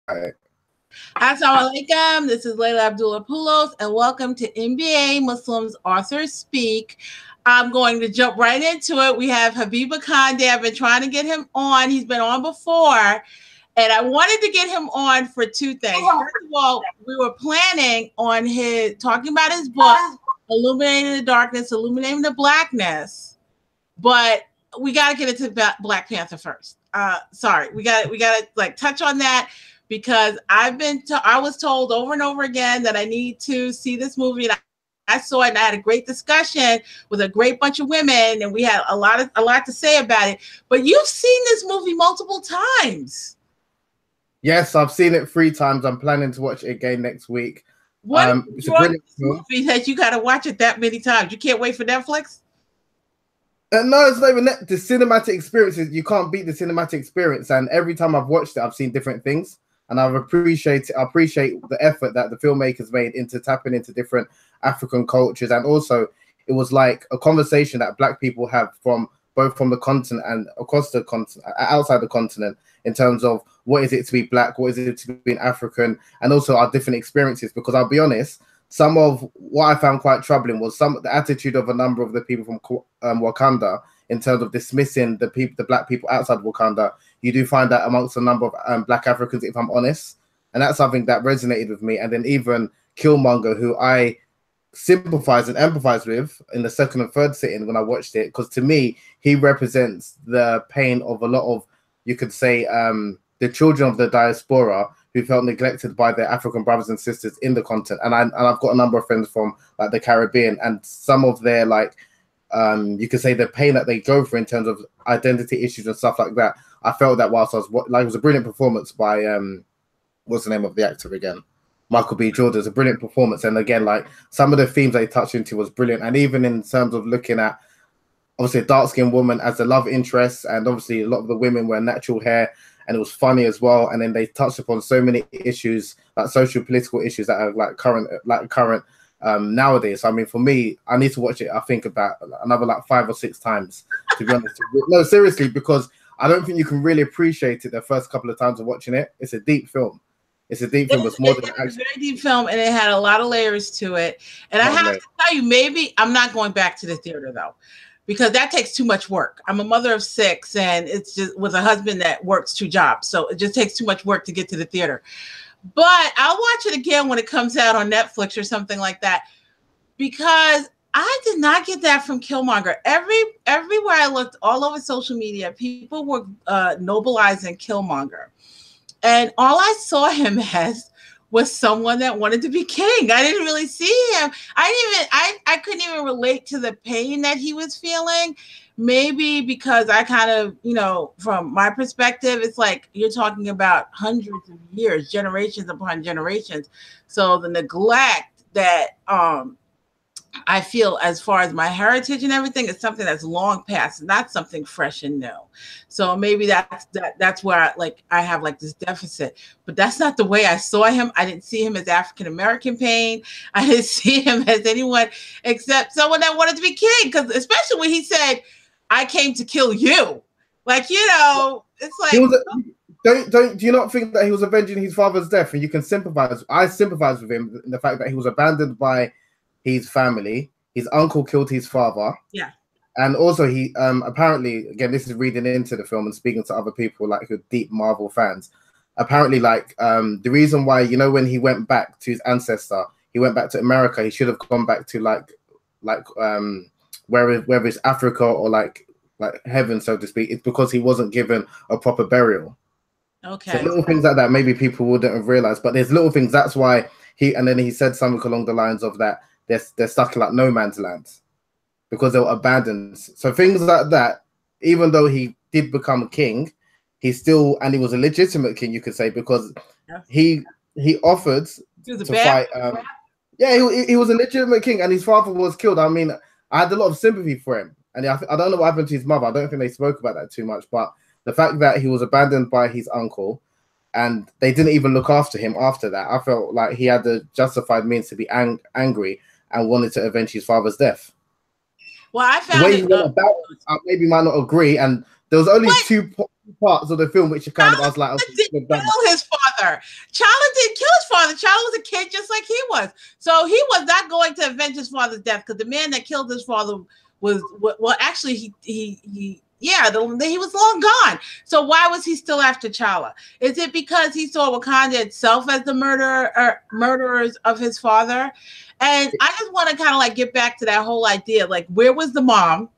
Assalamu alaikum. This is Layla Abdullah-Poulos, and welcome to NBA Muslims Authors Speak. I'm going to jump right into it. We have Habeeb Akande. I've been trying to get him on. He's been on before, and I wanted to get him on for two things. First of all, we were planning on talking about his book, Illuminating the Darkness, Illuminating the Blackness, but we got to get into Black Panther first. Sorry, we got to like touch on that. Because I was told over and over again that I need to see this movie, and I saw it, and I had a great discussion with a great bunch of women, and we had a lot to say about it. But you've seen this movie multiple times. Yes, I've seen it 3 times. I'm planning to watch it again next week. What it's a brilliant movie that you got to watch it that many times? You can't wait for Netflix? No, it's not even that. The cinematic experiences, you can't beat the cinematic experience. And every time I've watched it, I've seen different things. And I appreciate the effort that the filmmakers made into tapping into different African cultures. And also, it was like a conversation that Black people have both from the continent and across the continent, outside the continent, in terms of what is it to be Black, what is it to be an African, and also our different experiences. Because I'll be honest, some of what I found quite troubling was the attitude of a number of the people from Wakanda in terms of dismissing the Black people outside Wakanda. You do find that amongst a number of Black Africans, if I'm honest. And that's something that resonated with me. And then even Killmonger, who I sympathize and empathize with in the second and third sitting when I watched it, because to me, he represents the pain of a lot of, you could say, the children of the diaspora who felt neglected by their African brothers and sisters in the continent. And I've got a number of friends from like the Caribbean, and some of their you could say the pain that they go through in terms of identity issues and stuff like that. I felt that whilst I was it was a brilliant performance by what's the name of the actor again? Michael B. Jordan. It's a brilliant performance, and again, like some of the themes they touched into was brilliant. And even in terms of looking at obviously a dark-skinned woman as the love interest, and obviously a lot of the women wear natural hair, and it was funny as well. And then they touched upon so many issues, like social political issues that are current nowadays. So, I mean, for me, I need to watch it, I think, about another 5 or 6 times, to be honest. No, seriously, because I don't think you can really appreciate it the first couple of times of watching it. It's a deep film. It's a deep film. It's more than a very deep film, and it had a lot of layers to it. And I have to tell you, maybe I'm not going back to the theater though, because that takes too much work. I'm a mother of 6, and it's just with a husband that works 2 jobs, so it just takes too much work to get to the theater. But I'll watch it again when it comes out on Netflix or something like that, because I did not get that from Killmonger. Everywhere I looked, all over social media, people were nobilizing Killmonger. And all I saw him as was someone that wanted to be king. I didn't really see him. I couldn't even relate to the pain that he was feeling. Maybe because I kind of, from my perspective, it's like you're talking about hundreds of years, generations upon generations. So the neglect that I feel as far as my heritage and everything is something that's long past, not something fresh and new. So maybe that's where I have this deficit, but that's not the way I saw him. I didn't see him as African-American pain. I didn't see him as anyone except someone that wanted to be king. Because especially when he said, "I came to kill you," it's like. Do you not think that he was avenging his father's death? And you can sympathize. I sympathize with him in the fact that he was abandoned by his family. His uncle killed his father. Yeah. And also he apparently, again, this is reading into the film and speaking to other people who are deep Marvel fans. Apparently, the reason why, when he went back to his ancestor, he went back to America, he should have gone back to whether it's Africa or like heaven, so to speak. It's because he wasn't given a proper burial. Okay. So little things like that, maybe people wouldn't have realized, but there's little things. That's why he said something along the lines of that they're stuck in no man's land because they were abandoned. So things like that, even though he did become a king, he was a legitimate king, you could say, because he offered to fight. He was a legitimate king, and his father was killed. I mean, I had a lot of sympathy for him, and I don't know what happened to his mother. I don't think they spoke about that too much, but the fact that he was abandoned by his uncle and they didn't even look after him after that, I felt like he had the justified means to be angry and wanted to avenge his father's death. Well, I found the way he went about it, maybe might not agree, and There was only two parts of the film which kind of I was like, okay, didn't kill his father. Chala didn't kill his father. Chala was a kid just like he was. So he was not going to avenge his father's death, because the man that killed his father was, well, actually he was long gone. So why was he still after Chala? Is it because he saw Wakanda itself as the murderers of his father? And I just want to kind of like get back to that whole idea, like, where was the mom?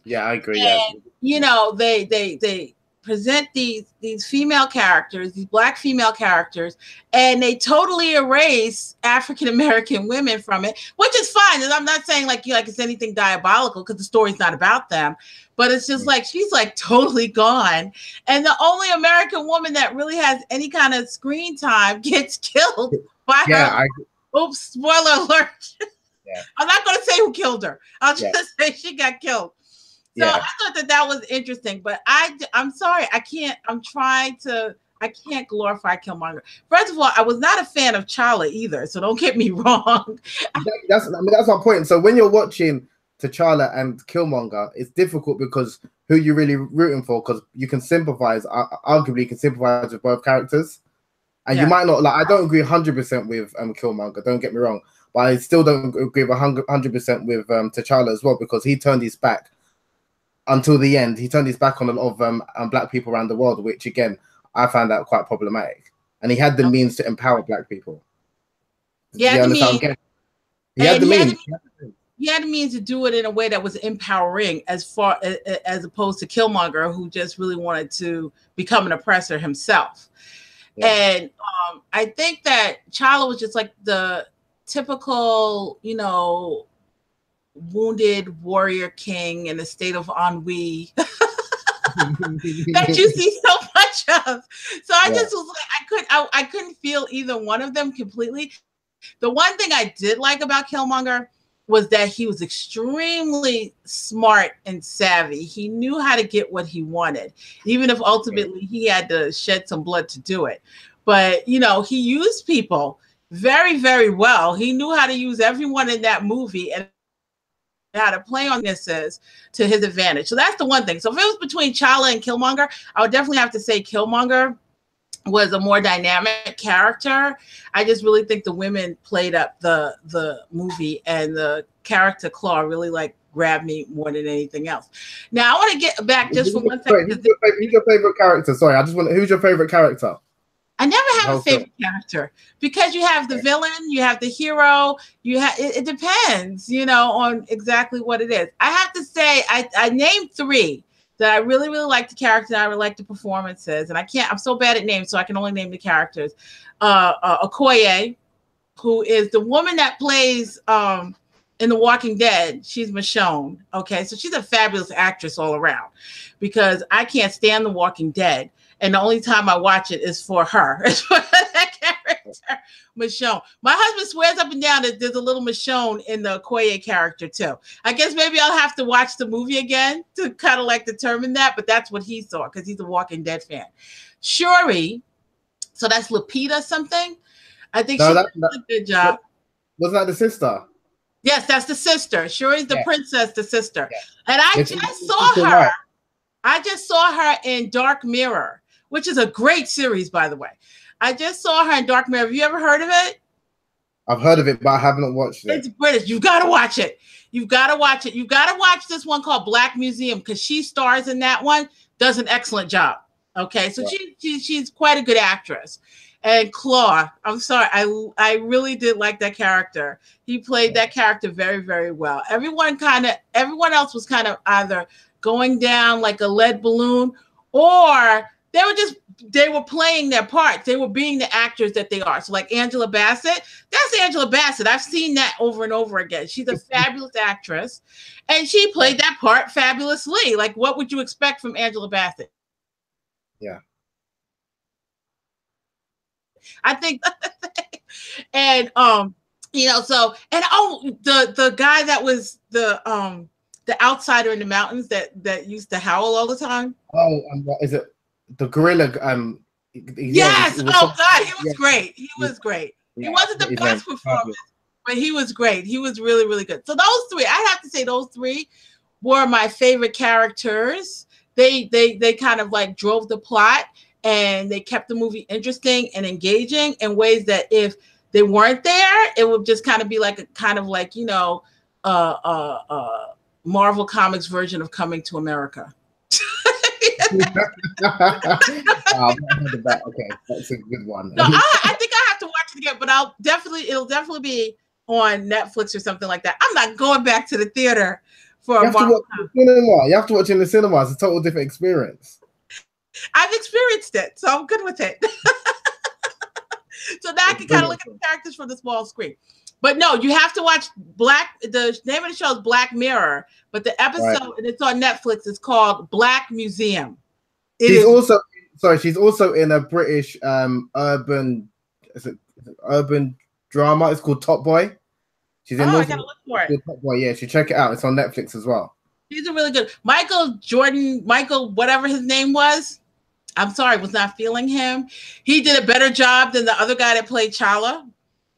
Yeah, I agree. And, you know, they present these female characters, these Black female characters, and they totally erase African American women from it, which is fine. And I'm not saying like it's anything diabolical, because the story's not about them, but it's just like she's like totally gone, and the only American woman that really has any kind of screen time gets killed by her. Oops, spoiler alert. I'm not going to say who killed her. I'll just say she got killed. So I thought that was interesting, but I'm sorry, I can't glorify Killmonger. First of all, I was not a fan of Chala either, so don't get me wrong. That's my point. So when you're watching T'Challa and Killmonger, it's difficult because who you're really rooting for, because you can sympathize, arguably you can sympathize with both characters. And you might not, like, I don't agree 100% with Killmonger, don't get me wrong, but I still don't agree 100% with T'Challa as well, because he turned his back until the end. He turned his back on a lot of Black people around the world, which again I found that quite problematic. And he had the means to empower Black people. He had the means to do it in a way that was empowering, as opposed to Killmonger, who just really wanted to become an oppressor himself. And I think that Chala was just like the typical, you know, wounded warrior king in a state of ennui that you see so much of. So I just was like, I couldn't feel either one of them completely. The one thing I did like about Killmonger was that he was extremely smart and savvy. He knew how to get what he wanted, even if ultimately he had to shed some blood to do it. But, you know, he used people very, very well. He knew how to use everyone in that movie and how to play on this to his advantage. So that's the one thing. So if it was between Chala and Killmonger, I would definitely have to say Killmonger was a more dynamic character. I just really think the women played up the movie, and the character Claw really like grabbed me more than anything else. Now I want to get back just for 1 second. Who's your favorite character? Sorry, who's your favorite character? I never have a favorite character, because you have the villain, you have the hero, it depends, you know, on exactly what it is. I have to say, I named 3 that I really, really like the character, and I really like the performances, and I'm so bad at names, so I can only name the characters. Okoye, who is the woman that plays in The Walking Dead. She's Michonne. Okay, so she's a fabulous actress all around, because I can't stand The Walking Dead. And the only time I watch it is for her. It's for that character, Michonne. My husband swears up and down that there's a little Michonne in the Okoye character too. I guess maybe I'll have to watch the movie again to kind of like determine that, but that's what he saw, because he's a Walking Dead fan. Shuri, so that's Lupita something. I think she did a good job. Wasn't that the sister? Yes, that's the sister. Shuri's the princess, the sister. Yeah. And I just saw her in Dark Mirror, which is a great series, by the way. I just saw her in Dark Mirror. Have you ever heard of it? I've heard of it, but I haven't watched it. It's British. You've got to watch it. You've got to watch it. You've got to watch this one called Black Museum, because she stars in that one, does an excellent job. Okay, so she's quite a good actress. And Claw, I'm sorry, I really did like that character. He played that character very, very well. Everyone else was kind of either going down like a lead balloon, or they were playing their parts. They were being the actors that they are. So like Angela Bassett, that's Angela Bassett. I've seen that over and over again. She's a fabulous actress, and she played that part fabulously. Like, what would you expect from Angela Bassett? Yeah. I think, and you know, so, and the guy that was the outsider in the mountains that used to howl all the time. Oh, is it the gorilla? Yes. Oh God, he was great. He was great. Yeah. He wasn't the best performance, but he was great. He was really, really good. So those 3, I have to say, those 3 were my favorite characters they kind of like drove the plot, and they kept the movie interesting and engaging in ways that if they weren't there, it would just kind of be like a kind of like, you know, Marvel Comics version of Coming to America. Okay, that's a good one. No, I think I have to watch it again, but it'll definitely be on Netflix or something like that. I'm not going back to the theater for a Marvel. You have to watch in the cinema. It's a total different experience. I've experienced it, so I'm good with it. So now I can kind of look at the characters from the small screen. But no, you have to watch the name of the show is Black Mirror, but the episode, and it's on Netflix, is called Black Museum. She's also in a British urban drama. It's called Top Boy. She's in I gotta look for it. Top Boy, yeah, you should check it out. It's on Netflix as well. He's a really good Michael, whatever his name was. I'm sorry, was not feeling him. He did a better job than the other guy that played Chala.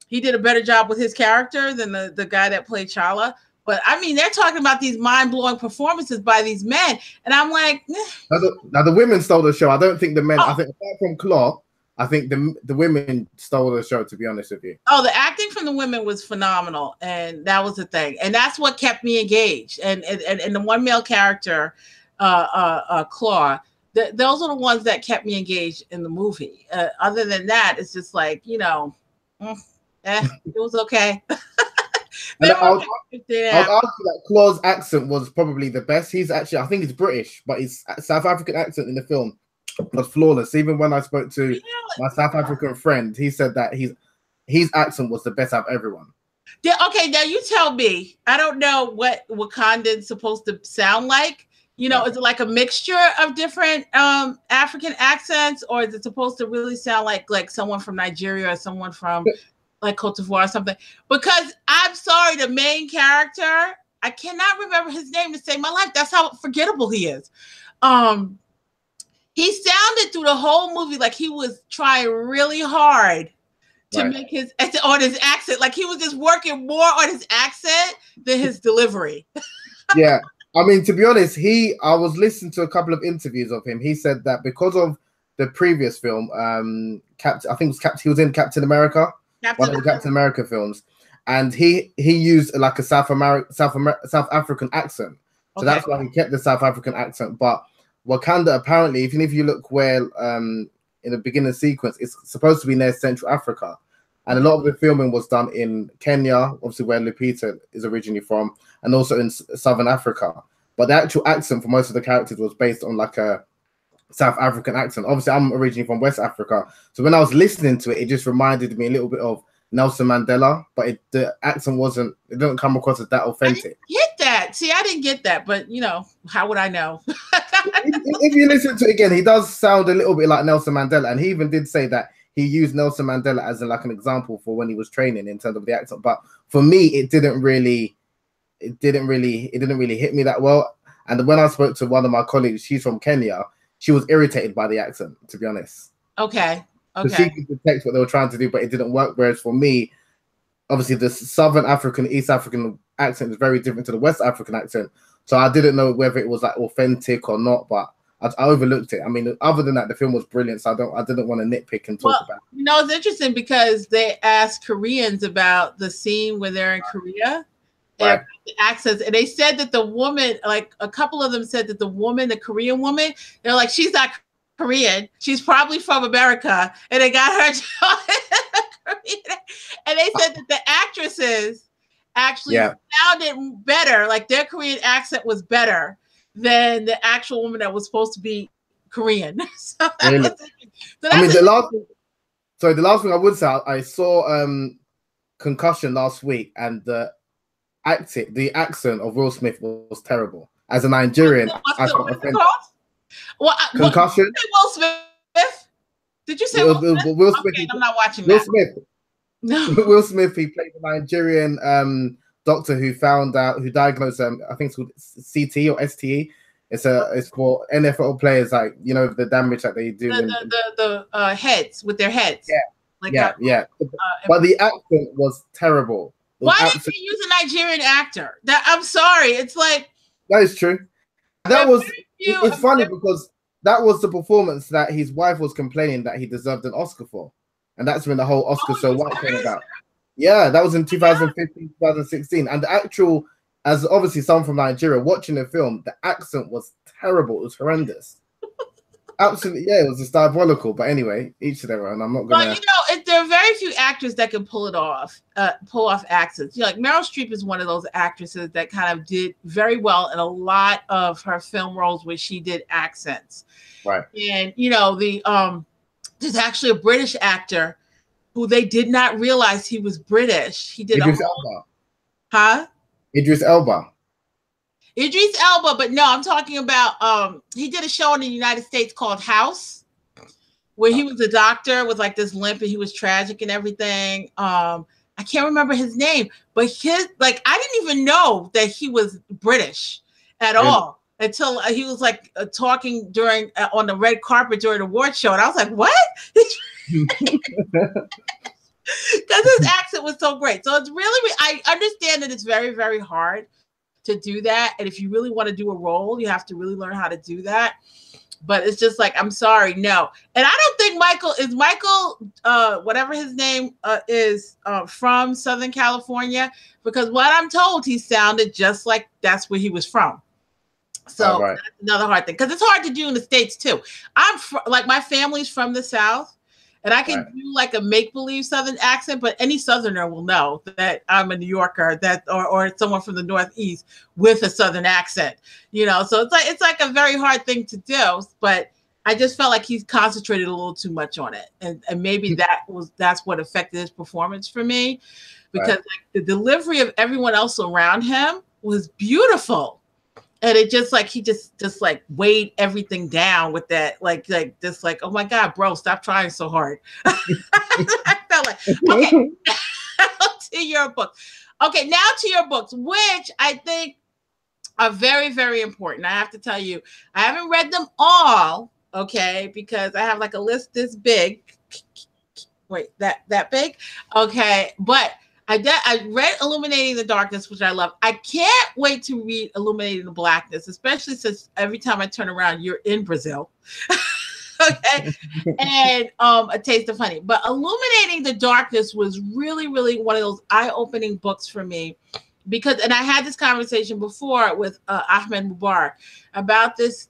He did a better job with his character than the guy that played Chala. But I mean, they're talking about these mind-blowing performances by these men, and I'm like, now the women stole the show. I don't think the men. I think apart from Claw, I think the women stole the show. To be honest with you. Oh, the acting from the women was phenomenal, and that was the thing, and that's what kept me engaged. And the one male character, Claw. Those are the ones that kept me engaged in the movie. Other than that, it's just like, you know, it was okay. I'll argue that Claw's accent was probably the best. He's actually, I think he's British, but his South African accent in the film was flawless. Even when I spoke to my South African friend, he said that his accent was the best out of everyone. Yeah, okay, now you tell me. I don't know what Wakandan's supposed to sound like. You know, is it like a mixture of different African accents, or is it supposed to really sound like someone from Nigeria or someone from like Cote d'Ivoire or something? Because I'm sorry, the main character, I cannot remember his name to save my life. That's how forgettable he is. He sounded through the whole movie like he was trying really hard to make his accent. Like he was just working more on his accent than his delivery. Yeah. I mean, to be honest, I was listening to a couple of interviews of him. He said that because of the previous film, he was in Captain America, one of the Captain America films, and he used like a South African accent. So that's why he kept the South African accent. But Wakanda, apparently, even if you look where in the beginning sequence, it's supposed to be near Central Africa. And a lot of the filming was done in Kenya, obviously where Lupita is originally from, and also in Southern Africa. But the actual accent for most of the characters was based on like a South African accent. Obviously, I'm originally from West Africa. So when I was listening to it, it just reminded me a little bit of Nelson Mandela, but the accent it didn't come across as that authentic. I didn't get that. See, I didn't get that, but you know, how would I know? If you listen to it again, he does sound a little bit like Nelson Mandela. And he even did say that he used Nelson Mandela as like an example for when he was training in terms of the accent. But for me, it didn't really hit me that well. And when I spoke to one of my colleagues, she's from Kenya, she was irritated by the accent, to be honest. Okay. She could detect what they were trying to do, but it didn't work. Whereas for me, obviously the Southern African, East African accent is very different to the West African accent. So I didn't know whether it was like authentic or not, but I overlooked it. I mean, other than that, the film was brilliant. So I didn't want to nitpick and talk about it. You know, it's interesting because they asked Koreans about the scene where they're in Korea. And the accents, and they said that the woman, like a couple of them said that the Korean woman, they're like, she's not Korean, she's probably from America, and they got her Korean. And they said that the actresses actually sounded better, like their Korean accent was better than the actual woman that was supposed to be Korean. So the last thing I would say, I saw Concussion last week, and the accent of Will Smith was terrible. As a Nigerian, I felt offended. Concussion? Will Smith? Did you say Will Smith? Will Smith? Okay, I'm not watching Will that. Smith. No. Will Smith, he played the Nigerian doctor who diagnosed I think it's called CT or STE. It's for NFL players, like, you know, the damage that they do. The heads with their heads. Yeah. But the accent was terrible. Why didn't you use a Nigerian actor? I'm sorry. It's like that is true. That was it's funny because that was the performance that his wife was complaining that he deserved an Oscar for, and that's when the whole Oscar so white came about. Yeah, that was in 2015, 2016, and the actual, as obviously someone from Nigeria watching the film, the accent was terrible. It was horrendous. Absolutely, yeah, it was just diabolical. But anyway, each to their own. I'm not gonna. Well, there are very few actors that can pull off accents. Like Meryl Streep is one of those actresses that kind of did very well in a lot of her film roles where she did accents. Right. And there's actually a British actor who they did not realize he was British. He did Idris Elba. Huh? Idris Elba. Idris Elba, but no, I'm talking about he did a show in the United States called House, where he was a doctor with like this limp and he was tragic and everything. I can't remember his name, but I didn't even know that he was British at all until he was like talking during on the red carpet during the award show, and I was like, what? Because his accent was so great. So it's really, I understand that it's very, very hard to do that. And if you really want to do a role, you have to really learn how to do that. But it's just like, I'm sorry, no. And I don't think Michael, whatever his name is, from Southern California, because what I'm told, he sounded just like that's where he was from. So that's another hard thing, because it's hard to do in the States too. Like my family's from the South. And I can do like a make-believe Southern accent, but any Southerner will know that I'm a New Yorker, or someone from the Northeast with a Southern accent, So it's like a very hard thing to do. But I just felt like he's concentrated a little too much on it, and maybe that's what affected his performance for me, because like the delivery of everyone else around him was beautiful. And it just like he just like weighed everything down with that, like oh my God, bro, stop trying so hard. I felt like, okay, to your books. Okay, now to your books, which I think are very, very important. I have to tell you, I haven't read them all, okay, because I have like a list this big. Wait, that big? Okay, but I read Illuminating the Darkness, which I love. I can't wait to read Illuminating the Blackness, especially since every time I turn around, you're in Brazil. Okay. And A Taste of Honey. But Illuminating the Darkness was really, really one of those eye-opening books for me. And I had this conversation before with Ahmed Mubarak about this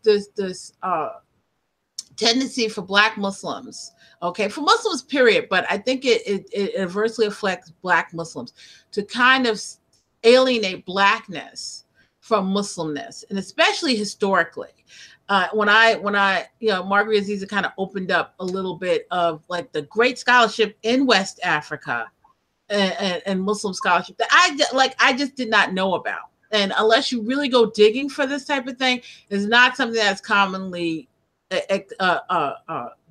tendency for Black Muslims, okay, for Muslims, period, but I think it adversely affects Black Muslims to kind of alienate Blackness from Muslimness, and especially historically. When I Margaret Aziza kind of opened up a little bit of like the great scholarship in West Africa and Muslim scholarship that I just did not know about. And unless you really go digging for this type of thing, it's not something that's commonly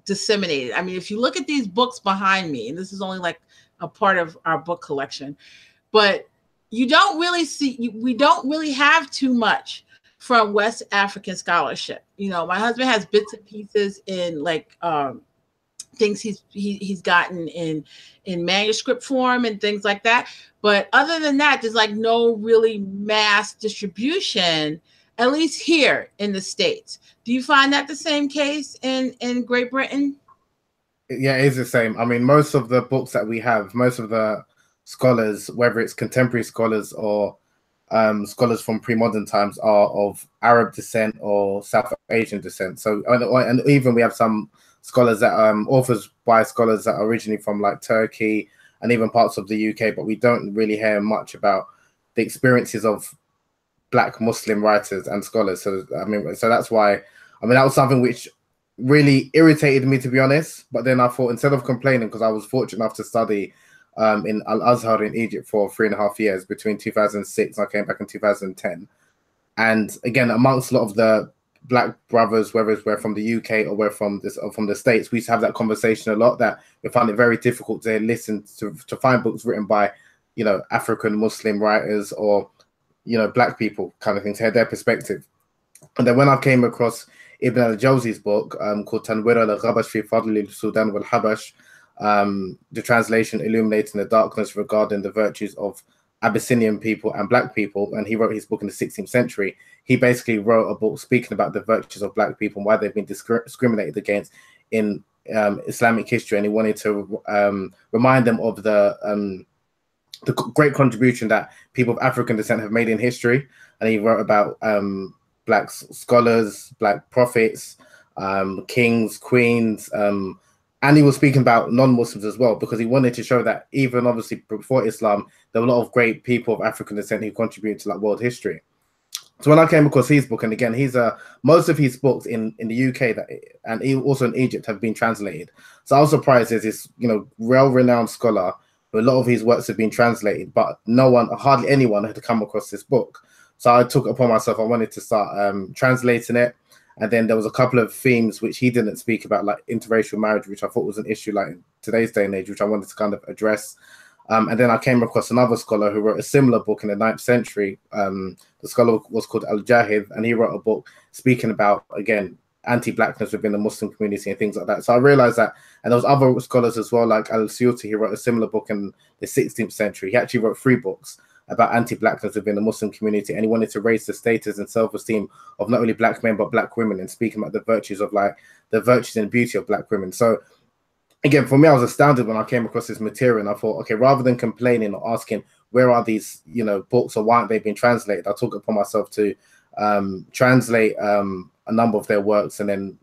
disseminated. I mean, if you look at these books behind me, and this is only like a part of our book collection, but we don't really have too much from West African scholarship. My husband has bits and pieces in like things he's gotten in manuscript form and things like that. But other than that, there's like no really mass distribution, at least here in the States. Do you find that the same case in Great Britain? Yeah, it is the same. I mean, most of the books that we have, most of the scholars, whether it's contemporary scholars or scholars from pre-modern times, are of Arab descent or South Asian descent. So, and even we have some scholars that authors by scholars that are originally from like Turkey and even parts of the UK, but we don't really hear much about the experiences of Black Muslim writers and scholars. So that's why, that was something which really irritated me, to be honest. But then I thought, instead of complaining, because I was fortunate enough to study in Al-Azhar in Egypt for 3.5 years between 2006 and I came back in 2010. And again, amongst a lot of the Black brothers, whether we're from the UK or we're from the States, we used to have that conversation a lot, that we found it very difficult to listen to find books written by, African Muslim writers or, Black people kind of thing, to have their perspective. And then when I came across Ibn al-Jawzi's book called Tanwir al-Ghabash fi Fadl al-Sudan wal-Habash, the translation Illuminating the Darkness regarding the virtues of Abyssinian people and black people, and he wrote his book in the 16th century. He basically wrote a book speaking about the virtues of black people and why they've been discriminated against in Islamic history, and he wanted to remind them of the great contribution that people of African descent have made in history. And he wrote about black scholars, black prophets, kings, queens, and he was speaking about non-Muslims as well, because he wanted to show that even obviously before Islam, there were a lot of great people of African descent who contributed to like world history. So when I came across his book, and again, he's most of his books in the UK and also in Egypt have been translated. So I was surprised as this, well-renowned scholar, but a lot of his works have been translated, but hardly anyone had come across this book. So I took it upon myself. I wanted to start translating it. And then there was a couple of themes which he didn't speak about, like interracial marriage, which I thought was an issue like in today's day and age, which I wanted to kind of address. And then I came across another scholar who wrote a similar book in the 9th century. The scholar was called Al-Jahid, and he wrote a book speaking about, again, anti-blackness within the Muslim community and things like that. So I realized that, and there was other scholars as well, like Al-Suyuti, he wrote a similar book in the 16th century. He actually wrote 3 books about anti-blackness within the Muslim community, and he wanted to raise the status and self-esteem of not only black men but black women, and speaking about the virtues and beauty of black women. So again, for me, I was astounded when I came across this material, and I thought, okay, rather than complaining or asking where are these books or why aren't they being translated, I took it upon myself to translate a number of their works, and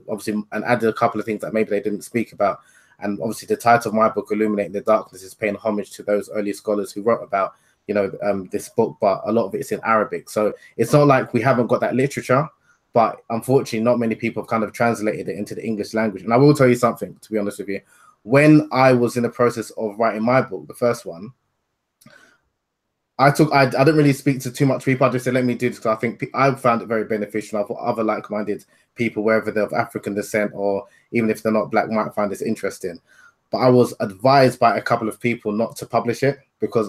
obviously added a couple of things that maybe they didn't speak about. And obviously the title of my book, Illuminating the Darkness, is paying homage to those early scholars who wrote about this book, but a lot of it's in Arabic. So it's not like we haven't got that literature, but unfortunately not many people have kind of translated it into the English language. And I will tell you something, to be honest with you, when I was in the process of writing my book, the first one, I didn't really speak to too much people. I just said, let me do this, because I think I found it very beneficial. I thought other like-minded people, wherever they're of African descent or even if they're not black, might find this interesting. But I was advised by a couple of people not to publish it, because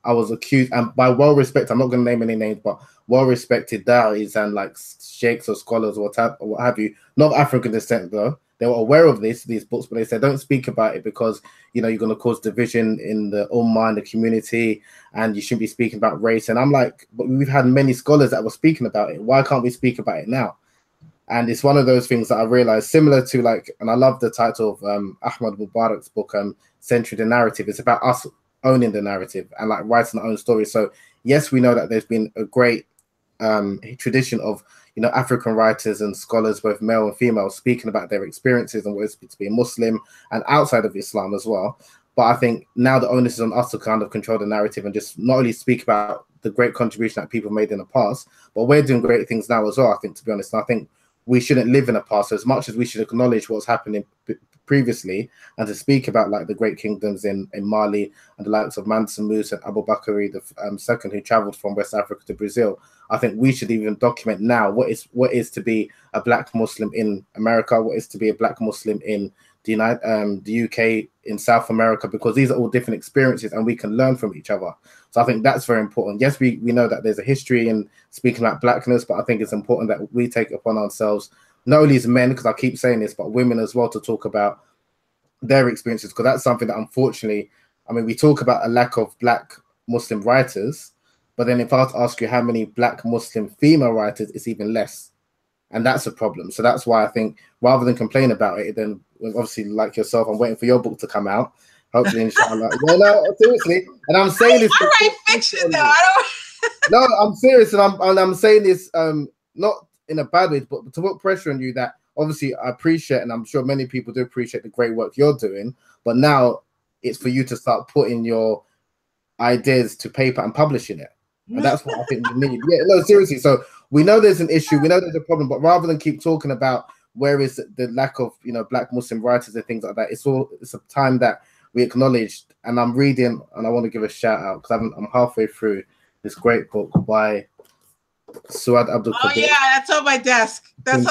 I was accused, and by well-respected, I'm not going to name any names, but well-respected da'is and like sheikhs or scholars or what have you, not African descent though. They were aware of these books, but they said, don't speak about it because, you're going to cause division in the ummah, in the community, and you shouldn't be speaking about race. And I'm like, but we've had many scholars that were speaking about it. Why can't we speak about it now? And it's one of those things that I realized, similar to like, and I love the title of Ahmad Mubarak's book, Century the Narrative. It's about us owning the narrative and like writing our own story. So yes, we know that there's been a great tradition of African writers and scholars, both male and female, speaking about their experiences and what it's to be a Muslim and outside of Islam as well. But I think now the onus is on us to kind of control the narrative and just not only speak about the great contribution that people made in the past, but we're doing great things now as well, I think, to be honest. And I think we shouldn't live in the past as much as we should acknowledge what's happening previously, and to speak about like the great kingdoms in Mali and the likes of Mansa Musa and Abu Bakr the second, who traveled from West Africa to Brazil. I think we should even document now what is to be a black Muslim in America, what is to be a black Muslim in the UK, in South America, because these are all different experiences and we can learn from each other. So I think that's very important. Yes, we know that there's a history in speaking about blackness, but I think it's important that we take it upon ourselves, not only as men, because I keep saying this, but women as well, to talk about their experiences, because that's something that unfortunately, I mean, we talk about a lack of black Muslim writers, but then if I was to ask you how many black Muslim female writers, it's even less. And that's a problem. So that's why I think rather than complain about it, then obviously like yourself, I'm waiting for your book to come out. Hopefully, inshallah. No, seriously. And I'm saying this. I write fiction though. No, I'm serious, and I'm saying this not in a bad way, but to put pressure on you that obviously I appreciate, and I'm sure many people do appreciate the great work you're doing, but now it's for you to start putting your ideas to paper and publishing it. And that's what I think we need. Yeah, no, seriously. So we know there's an issue, we know there's a problem, but rather than keep talking about where is the lack of black Muslim writers and things like that, it's a time that we acknowledged. And I'm reading, and I want to give a shout out because I'm halfway through this great book by Suad Abdul-Qadir. Oh yeah, that's on my desk. That's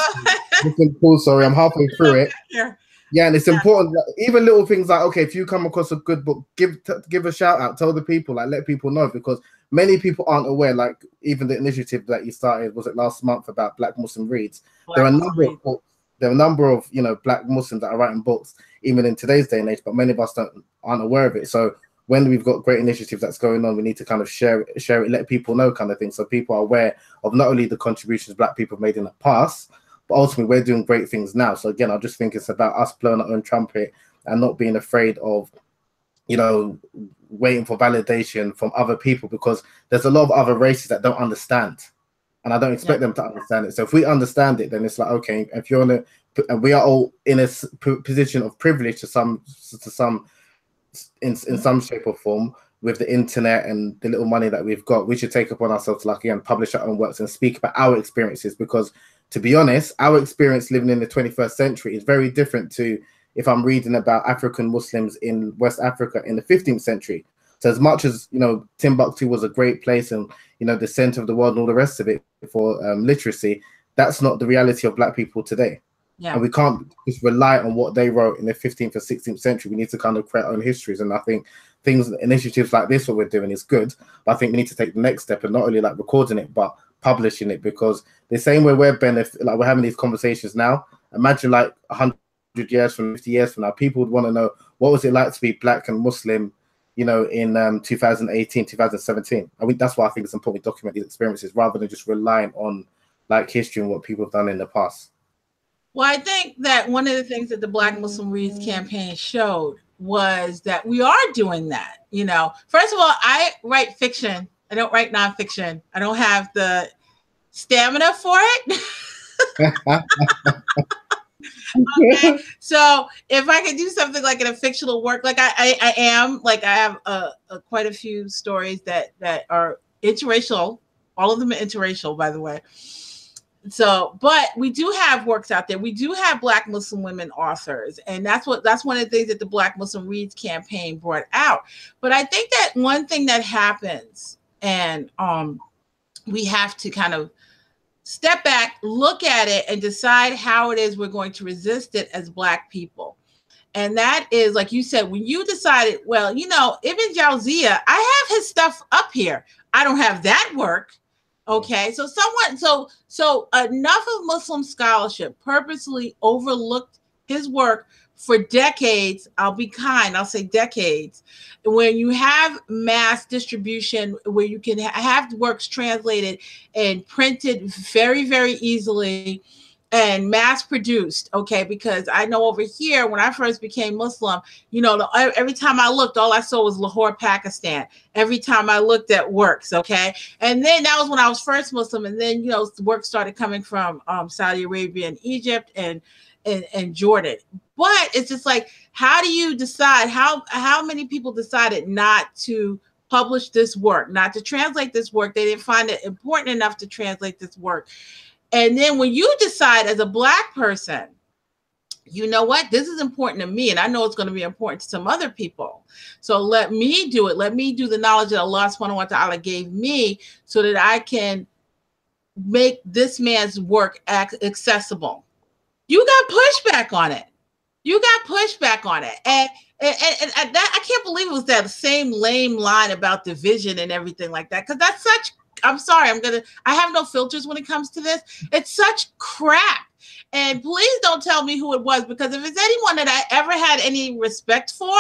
cool. Sorry, I'm halfway through it. Yeah, and it's important that even little things like, okay, if you come across a good book, give a shout out, tell the people, like let people know, because many people aren't aware. Like even the initiative that you started, was it last month, about Black Muslim Reads? There are a number of books. There are a number of Black Muslims that are writing books, even in today's day and age, but many of us aren't aware of it. So when we've got great initiatives that's going on, we need to kind of share it, let people know, kind of thing, so people are aware of not only the contributions Black people have made in the past, but ultimately we're doing great things now. So again, I just think it's about us blowing our own trumpet and not being afraid of, you know, waiting for validation from other people, because there's a lot of other races that don't understand, and I don't expect them to understand it. So if we understand it, then it's like, okay, if you're and we are all in a position of privilege to some in some shape or form with the internet and the little money that we've got, we should take upon ourselves to, like, again, publish our own works and speak about our experiences, because to be honest, our experience living in the 21st century is very different to if I'm reading about African Muslims in West Africa in the 15th century. So as much as, you know, Timbuktu was a great place and, you know, the center of the world and all the rest of it for literacy, that's not the reality of Black people today. And we can't just rely on what they wrote in the 15th or 16th century. We need to kind of create our own histories. And I think initiatives like this, what we're doing, is good. But I think we need to take the next step and not only like recording it, but publishing it, because the same way we're having these conversations now, imagine like 100 years from 50 years from now, people would want to know, what was it like to be Black and Muslim, you know, in 2018, 2017. I mean, that's why I think it's important to document these experiences rather than just relying on like history and what people have done in the past. Well, I think that one of the things that the Black Muslim Reads campaign showed was that we are doing that. You know, first of all, I write fiction. I don't write nonfiction. I don't have the stamina for it. Okay, so if I could do something like in a fictional work, like I have quite a few stories that are interracial. All of them are interracial, by the way. So, but we do have works out there. We do have Black Muslim women authors, and that's one of the things that the Black Muslim Reads campaign brought out. But I think that one thing that happens, and we have to kind of step back, look at it, and decide how it is we're going to resist it as Black people. And that is, like you said, when you decided, well, you know, Ibn Jawziya, I have his stuff up here. I don't have that work. Okay, so enough of Muslim scholarship purposely overlooked his work for decades. I'll be kind, I'll say decades. When you have mass distribution, where you can have works translated and printed very, very easily and mass produced, okay? Because I know over here, when I first became Muslim, you know, every time I looked, all I saw was Lahore, Pakistan. Every time I looked at works, okay? And then that was when I was first Muslim, and then, you know, work started coming from Saudi Arabia and Egypt and Jordan. But it's just like, how do you decide, how many people decided not to publish this work, not to translate this work? They didn't find it important enough to translate this work. And then when you decide as a Black person, you know what, this is important to me, and I know it's going to be important to some other people. So let me do it. Let me do the knowledge that Allah subhanahu wa ta'ala gave me so that I can make this man's work accessible. You got pushback on it. And that, I can't believe it was that same lame line about division and everything like that. Because that's such, I'm sorry, I have no filters when it comes to this. It's such crap. And please don't tell me who it was, because if it's anyone that I ever had any respect for,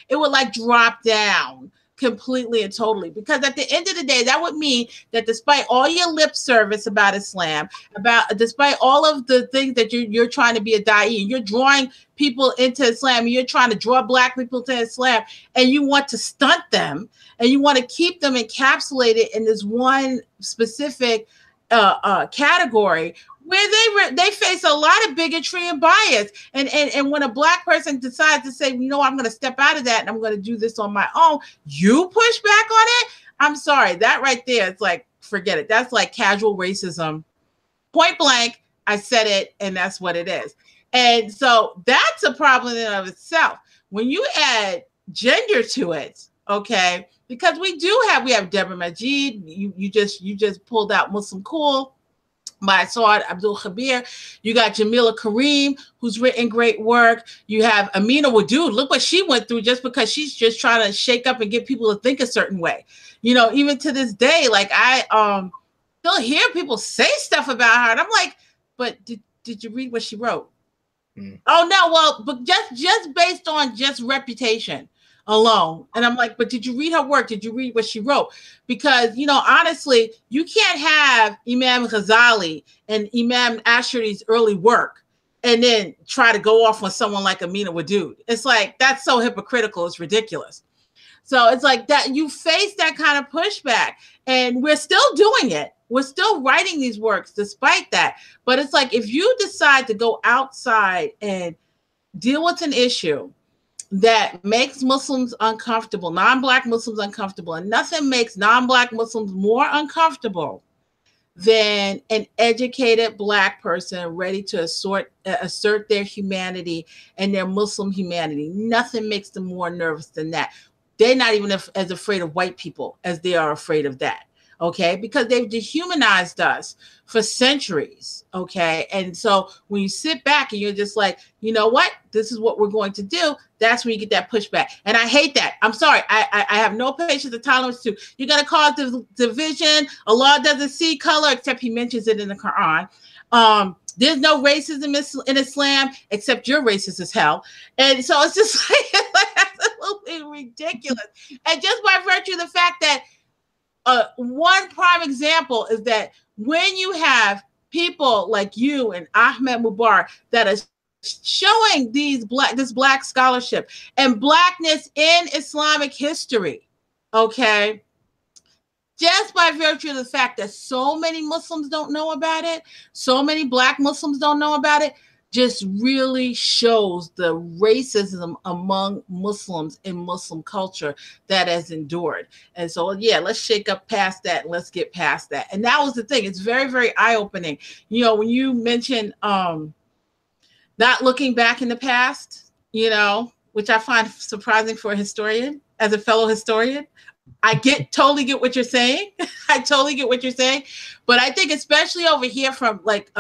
it would like drop down completely and totally. Because at the end of the day, that would mean that despite all your lip service about Islam, despite all of the things that you're trying to be a da'i, you're drawing people into Islam, you're trying to draw Black people to Islam, and you want to stunt them, and you want to keep them encapsulated in this one specific category, where they face a lot of bigotry and bias. And when a Black person decides to say, you know, I'm going to step out of that and I'm going to do this on my own, you push back on it. I'm sorry, that right there, it's like, forget it. That's like casual racism. Point blank, I said it, and that's what it is. And so that's a problem in and of itself. When you add gender to it, okay, because we have Deborah Majid. You just pulled out Muslim Cool by Saad Abdul Khabir. You got Jamila Kareem, who's written great work. You have Amina Wadud. Look what she went through just because she's just trying to shake up and get people to think a certain way. You know, even to this day, like I still hear people say stuff about her, and I'm like, but did you read what she wrote? Oh no, well, but just based on just reputation. alone. And I'm like, but did you read her work? Did you read what she wrote? Because, you know, honestly, you can't have Imam Ghazali and Imam Ashari's early work and then try to go off on someone like Amina Wadud. It's like, that's so hypocritical. It's ridiculous. So it's like that you face that kind of pushback, and we're still doing it. We're still writing these works despite that. But it's like, if you decide to go outside and deal with an issue that makes Muslims uncomfortable, non-Black Muslims uncomfortable, and nothing makes non-Black Muslims more uncomfortable than an educated Black person ready to assert their humanity and their Muslim humanity. Nothing makes them more nervous than that. They're not even as afraid of white people as they are afraid of that. Okay, because they've dehumanized us for centuries. Okay, and so when you sit back and you're just like, you know what, this is what we're going to do, that's when you get that pushback. And I hate that. I'm sorry, I have no patience or tolerance to. You're gonna cause division. Allah doesn't see color, except He mentions it in the Quran. There's no racism in Islam, except you're racist as hell. And so it's just like absolutely ridiculous. And just by virtue of the fact that one prime example is that when you have people like you and Ahmed Mubarak that are showing this Black scholarship and Blackness in Islamic history, okay, just by virtue of the fact that so many Muslims don't know about it, so many Black Muslims don't know about it, just really shows the racism among Muslims in Muslim culture that has endured. And so, yeah, let's shake up past that and let's get past that. And that was the thing. It's very, very eye-opening. You know, when you mentioned not looking back in the past, you know, which I find surprising for a historian, as a fellow historian, I totally get what you're saying. I totally get what you're saying. But I think especially over here from like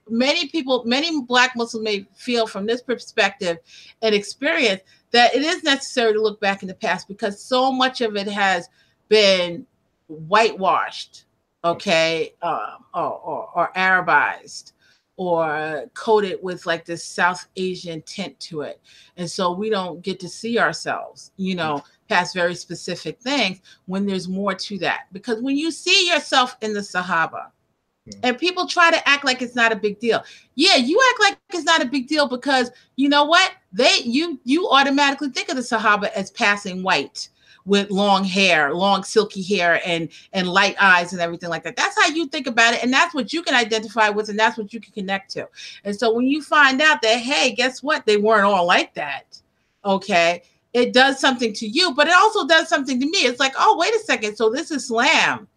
many people, many Black Muslims may feel from this perspective and experience that it is necessary to look back in the past because so much of it has been whitewashed, okay, or Arabized, or coated with like this South Asian tint to it. And so we don't get to see ourselves, you know, past very specific things when there's more to that. Because when you see yourself in the Sahaba, and people try to act like it's not a big deal. Yeah, you act like it's not a big deal because you know what? You automatically think of the Sahaba as passing white with long hair, long silky hair and light eyes and everything like that. That's how you think about it. And that's what you can identify with and that's what you can connect to. And so when you find out that, hey, guess what? They weren't all like that. Okay. It does something to you, but it also does something to me. It's like, oh, wait a second. So this Islam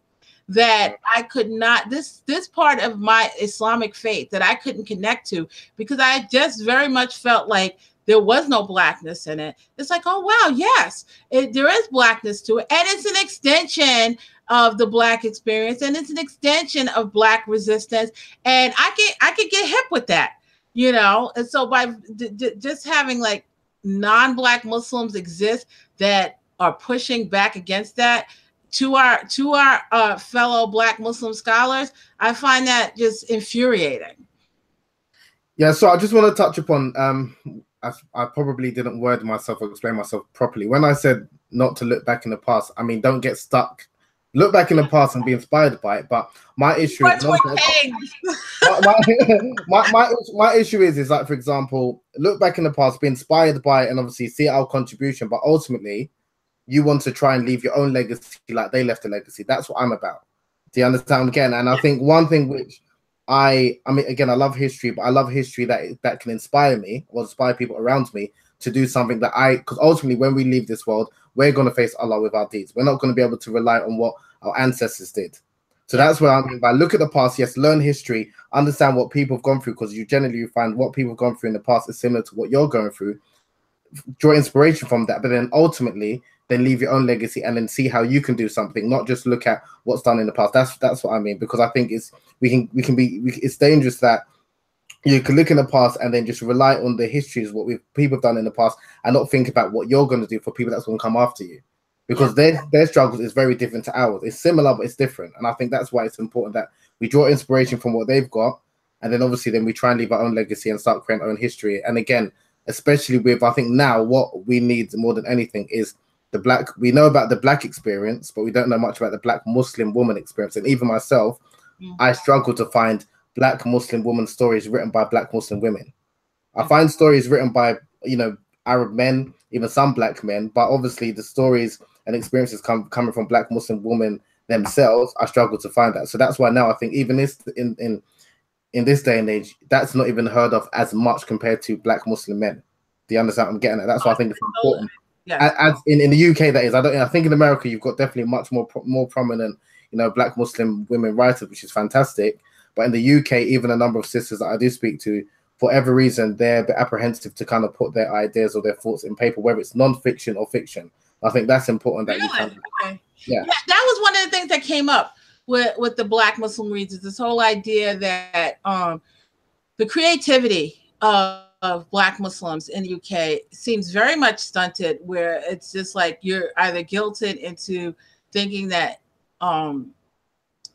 that I could not, this part of my Islamic faith that I couldn't connect to because I just very much felt like there was no Blackness in it. It's like, oh, wow, yes, there is Blackness to it. And it's an extension of the Black experience. And it's an extension of Black resistance. And I could get hip with that, you know? And so by just having like non-Black Muslims exist that are pushing back against that to our fellow Black Muslim scholars, I find that just infuriating. Yeah, so I just want to touch upon, I probably didn't word myself or explain myself properly. When I said not to look back in the past, I mean, don't get stuck. Look back in the past and be inspired by it. But my issue is my issue is like, for example, look back in the past, be inspired by it, and obviously see our contribution. But ultimately, you want to try and leave your own legacy like they left a legacy. That's what I'm about. Do you understand? Again, and I think one thing which I mean, again, I love history, but I love history that can inspire me or inspire people around me to do something that because ultimately when we leave this world, we're going to face Allah with our deeds. We're not going to be able to rely on what our ancestors did. So that's where I mean by look at the past, yes, learn history, understand what people have gone through, because you generally find what people have gone through in the past is similar to what you're going through. Draw inspiration from that, but then ultimately then leave your own legacy and then see how you can do something, not just look at what's done in the past. That's what I mean, because I think it's dangerous that you can look in the past and then just rely on the histories, what people have done in the past, and not think about what you're going to do for people that's going to come after you, because their struggles is very different to ours. It's similar, but it's different. And I think that's why it's important that we draw inspiration from what they've got. And then obviously then we try and leave our own legacy and start creating our own history. And again, especially with, I think now what we need more than anything is the black. We know about the black experience, but we don't know much about the black Muslim woman experience. And even myself, I struggle to find black Muslim woman stories written by black Muslim women. I find stories written by, you know, Arab men, even some black men, but obviously the stories and experiences coming from black Muslim women themselves, I struggle to find that. So that's why now I think even this in this day and age, that's not even heard of as much compared to black Muslim men. Do you understand what I'm getting at? That's why I think it's important. Yeah. As in the UK, that is. I think in America you've got definitely much more prominent, you know, black Muslim women writers, which is fantastic. But in the UK, even a number of sisters that I do speak to, for every reason, they're a bit apprehensive to kind of put their ideas or their thoughts in paper, whether it's non-fiction or fiction. I think that's important that you kind of, yeah. That was one of the things that came up with the Black Muslim reads, is this whole idea that the creativity of Black Muslims in the UK seems very much stunted, where it's just like you're either guilted into thinking that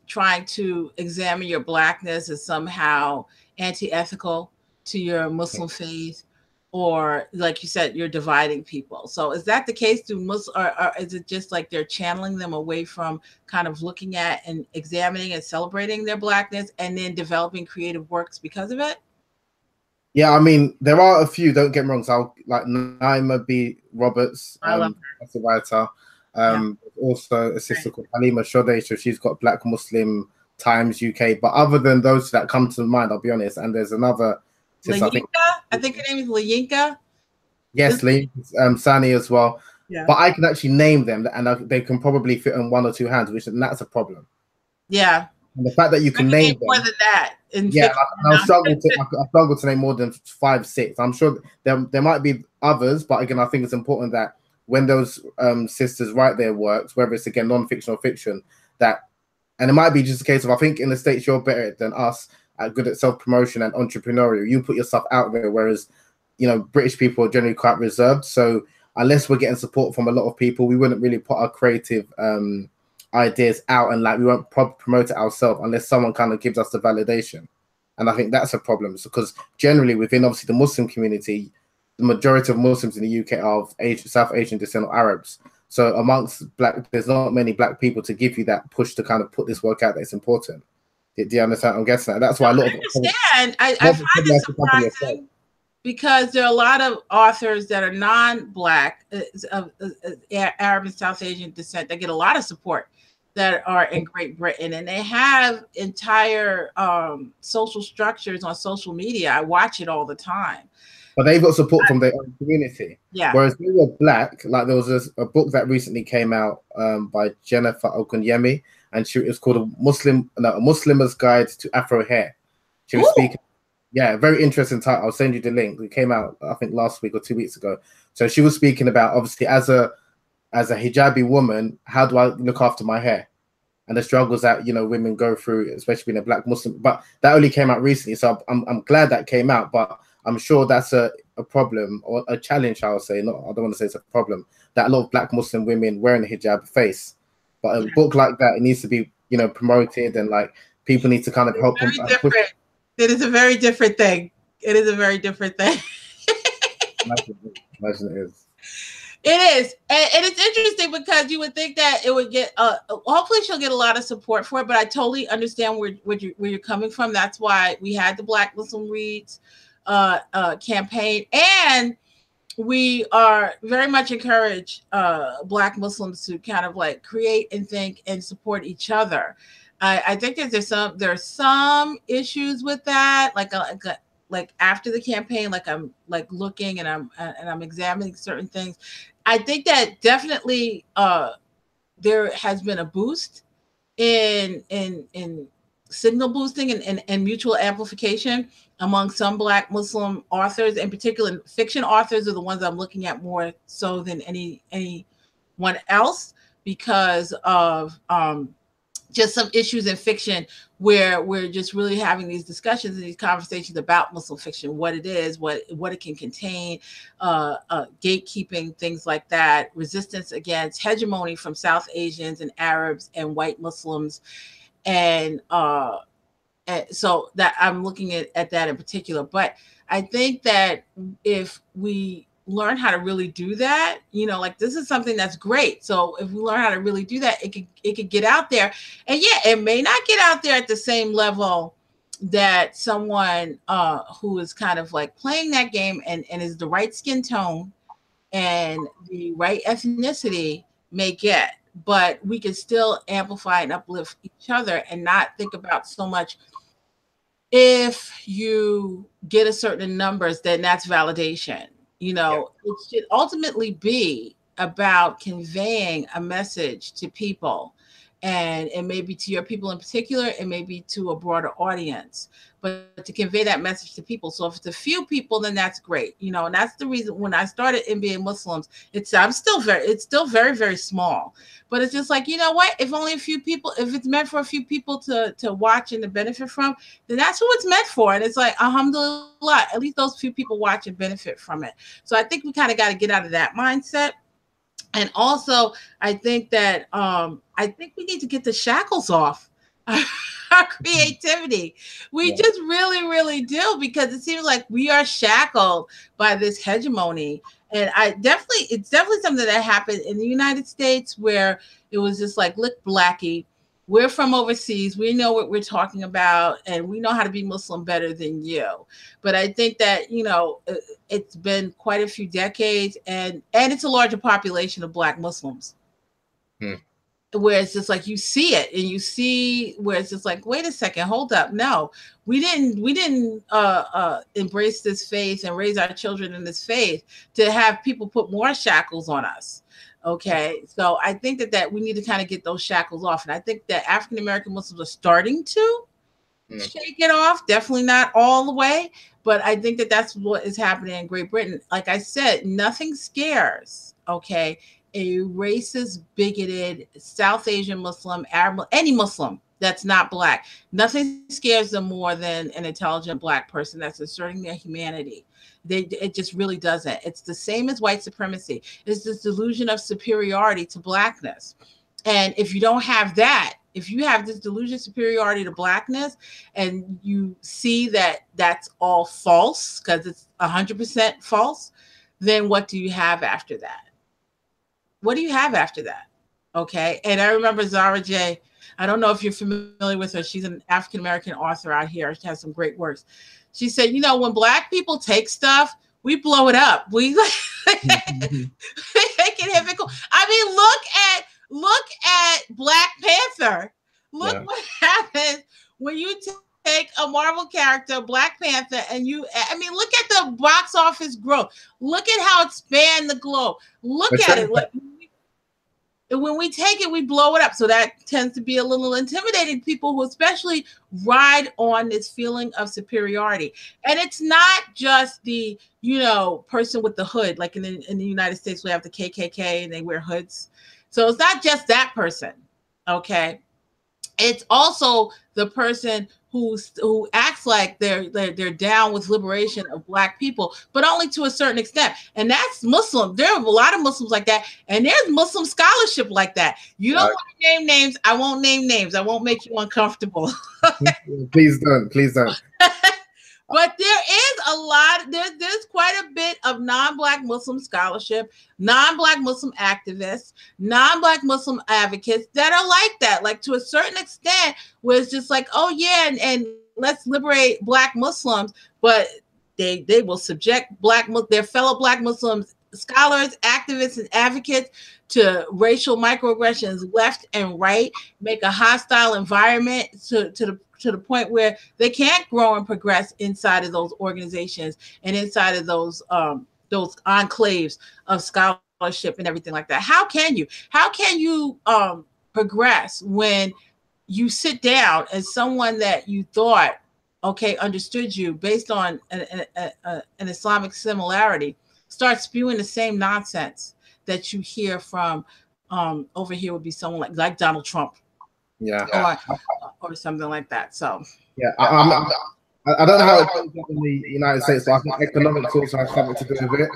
trying to examine your Blackness is somehow anti-ethical to your Muslim faith, or like you said, you're dividing people. So is that the case? Do Muslim, or is it just like they're channeling them away from kind of looking at and examining and celebrating their Blackness and then developing creative works because of it? Yeah, I mean, there are a few, don't get me wrong. So like Naima B. Roberts, that's a writer. Also a sister called Halima Shodeh, so she's got Black Muslim Times UK. But other than those that come to mind, I'll be honest. And there's another sister, I think her name is Layinka. Yes, Sani as well. Yeah. But I can actually name them, and they can probably fit on one or two hands, and that's a problem. Yeah. And the fact that you can name them, more than that. Yeah, I struggle to name more than 5, 6. I'm sure there might be others, but again, I think it's important that when those sisters write their works, whether it's again non-fiction or fiction, and it might be just a case of, I think in the States you're better than us, good at self-promotion and entrepreneurial. You put yourself out there, whereas, you know, British people are generally quite reserved. So unless we're getting support from a lot of people, we wouldn't really put our creative ideas out, and like we won't promote it ourselves unless someone kind of gives us the validation. And I think that's a problem, because generally within obviously the Muslim community, the majority of Muslims in the UK are of South Asian descent or Arabs. So amongst black, there's not many black people to give you that push to kind of put this work out that it's important. Do you understand? I'm guessing that. That's why a lot of I find it surprising, because there are a lot of authors that are non-black, Arab and South Asian descent, that get a lot of support, that are in Great Britain, and they have entire social structures on social media. I watch it all the time. But they've got support from their own community. Yeah. Whereas we were black, like there was a book that recently came out by Jennifer Okunyemi, and it was called A Muslimer's Guide to Afro Hair. She was speaking. Yeah, very interesting title. I'll send you the link. It came out, I think, last week or 2 weeks ago. So she was speaking about, obviously, as a hijabi woman, how do I look after my hair, and the struggles that, you know, women go through, especially being a black Muslim. But that only came out recently, so I'm glad that came out. But I'm sure that's a problem, or a challenge, I would say. I don't want to say it's a problem that a lot of black Muslim women wearing a hijab face. But a book like that, it needs to be, you know, promoted, and like people need to kind of help them. It is a very different thing. It is a very different thing. Imagine it is. It is, and it's interesting because you would think that it would get. Hopefully, she'll get a lot of support for it. But I totally understand where you're coming from. That's why we had the Black Muslim Reads campaign, and we are very much encourage Black Muslims to kind of like create and think and support each other. I think that there's some issues with that, like after the campaign, like I'm like looking and I'm examining certain things. I think that definitely there has been a boost in signal boosting and mutual amplification among some Black Muslim authors, in particular fiction authors are the ones I'm looking at more so than anyone else, because of just some issues in fiction where we're just really having these discussions and these conversations about Muslim fiction, what it is, what it can contain, gatekeeping, things like that, resistance against hegemony from South Asians and Arabs and white Muslims, and So that I'm looking at that in particular. But I think that if we learn how to really do that, like this is something that's great. So if we learn how to really do that, it could get out there. And yeah, it may not get out there at the same level that someone who is kind of like playing that game and is the right skin tone and the right ethnicity may get, but we can still amplify and uplift each other and not think about so much if you get a certain numbers, then that's validation. It should ultimately be about conveying a message to people. And it may be to your people in particular, it may be to a broader audience, but to convey that message to people. So if it's a few people, then that's great. And that's the reason when I started NBA Muslims, it's still very, very small. But it's just like, you know what? If only a few people, if it's meant for a few people to watch and to benefit from, then that's who it's meant for. And it's like, alhamdulillah, at least those few people watch and benefit from it. So I think we kind of got to get out of that mindset. And also, I think that we need to get the shackles off our creativity. We just really, really do, because it seems like we are shackled by this hegemony. And it's definitely something that happened in the United States, where it was just like, look, Blackie, we're from overseas. We know what we're talking about, and we know how to be Muslim better than you. But I think that, it's been quite a few decades, and it's a larger population of Black Muslims. Where it's just like, you see it, and you see where it's just like, wait a second, hold up. No, we didn't embrace this faith and raise our children in this faith to have people put more shackles on us. Okay, so I think that we need to kind of get those shackles off. And I think that African American Muslims are starting to shake it off. Definitely not all the way, but I think that that's what is happening in Great Britain. Like I said, nothing scares, okay, a racist, bigoted South Asian Muslim, Arab, any Muslim that's not Black. Nothing scares them more than an intelligent Black person that's asserting their humanity. It just really doesn't. It's the same as white supremacy. It's this delusion of superiority to Blackness. And if you don't have that, if you have this delusion of superiority to Blackness, and you see that that's all false, because it's 100% false, then what do you have after that? What do you have after that? Okay. And I remember Zara J. I don't know if you're familiar with her. She's an African-American author out here. She has some great works. She said, when Black people take stuff, we blow it up. We make it hypocritical. I mean, look at Black Panther. Look what happens when you take a Marvel character, Black Panther, and look at the box office growth. Look at how it spanned the globe. Look at it. When we take it, we blow it up. So that tends to be a little intimidating to people who especially ride on this feeling of superiority. And it's not just the, person with the hood, like in the United States, we have the KKK and they wear hoods. So it's not just that person, okay? It's also the person who acts like they're down with liberation of Black people, but only to a certain extent. And that's Muslim. There are a lot of Muslims like that, and there's Muslim scholarship like that. You don't want to name names. I won't name names. I won't make you uncomfortable. Please don't. But there is there's quite a bit of non-Black Muslim scholarship, non-Black Muslim activists, non-Black Muslim advocates that are like that, like to a certain extent, where it's just like, oh yeah, and let's liberate Black Muslims, but they will subject their fellow Black Muslims, scholars, activists, and advocates to racial microaggressions left and right, make a hostile environment to the point where they can't grow and progress inside of those organizations and inside of those enclaves of scholarship and everything like that. How can you progress when you sit down and someone that you thought, okay, understood you based on an Islamic similarity starts spewing the same nonsense that you hear from over here would be someone like Donald Trump. Or something like that. So I don't know how it goes in the United States, but I think economics also has something to do with it.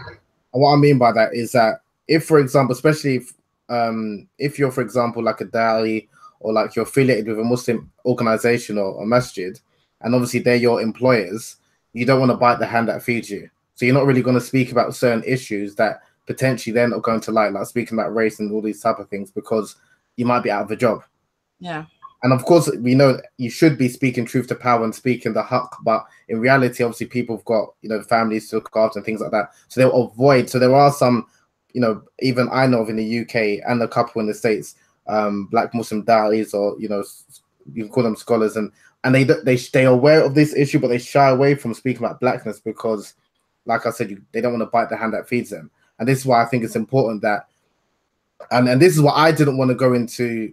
And what I mean by that is that if, for example, especially if you're, for example, like a Dali or like you're affiliated with a Muslim organization or a masjid, and obviously they're your employers, you don't want to bite the hand that feeds you. So you're not really going to speak about certain issues that potentially they're not going to like speaking about race and all these type of things, because you might be out of a job. Yeah. And of course, we know you should be speaking truth to power and speaking the haqq, but in reality, obviously, people have got, you know, families to look after and things like that. So they'll avoid. So there are some, you know, even I know of in the UK and a couple in the States, Black Muslim da'is, or, you know, you can call them scholars, and they're aware of this issue, but they shy away from speaking about blackness because, like I said, they don't want to bite the hand that feeds them. And this is why I think it's important that, and this is why I didn't want to go into,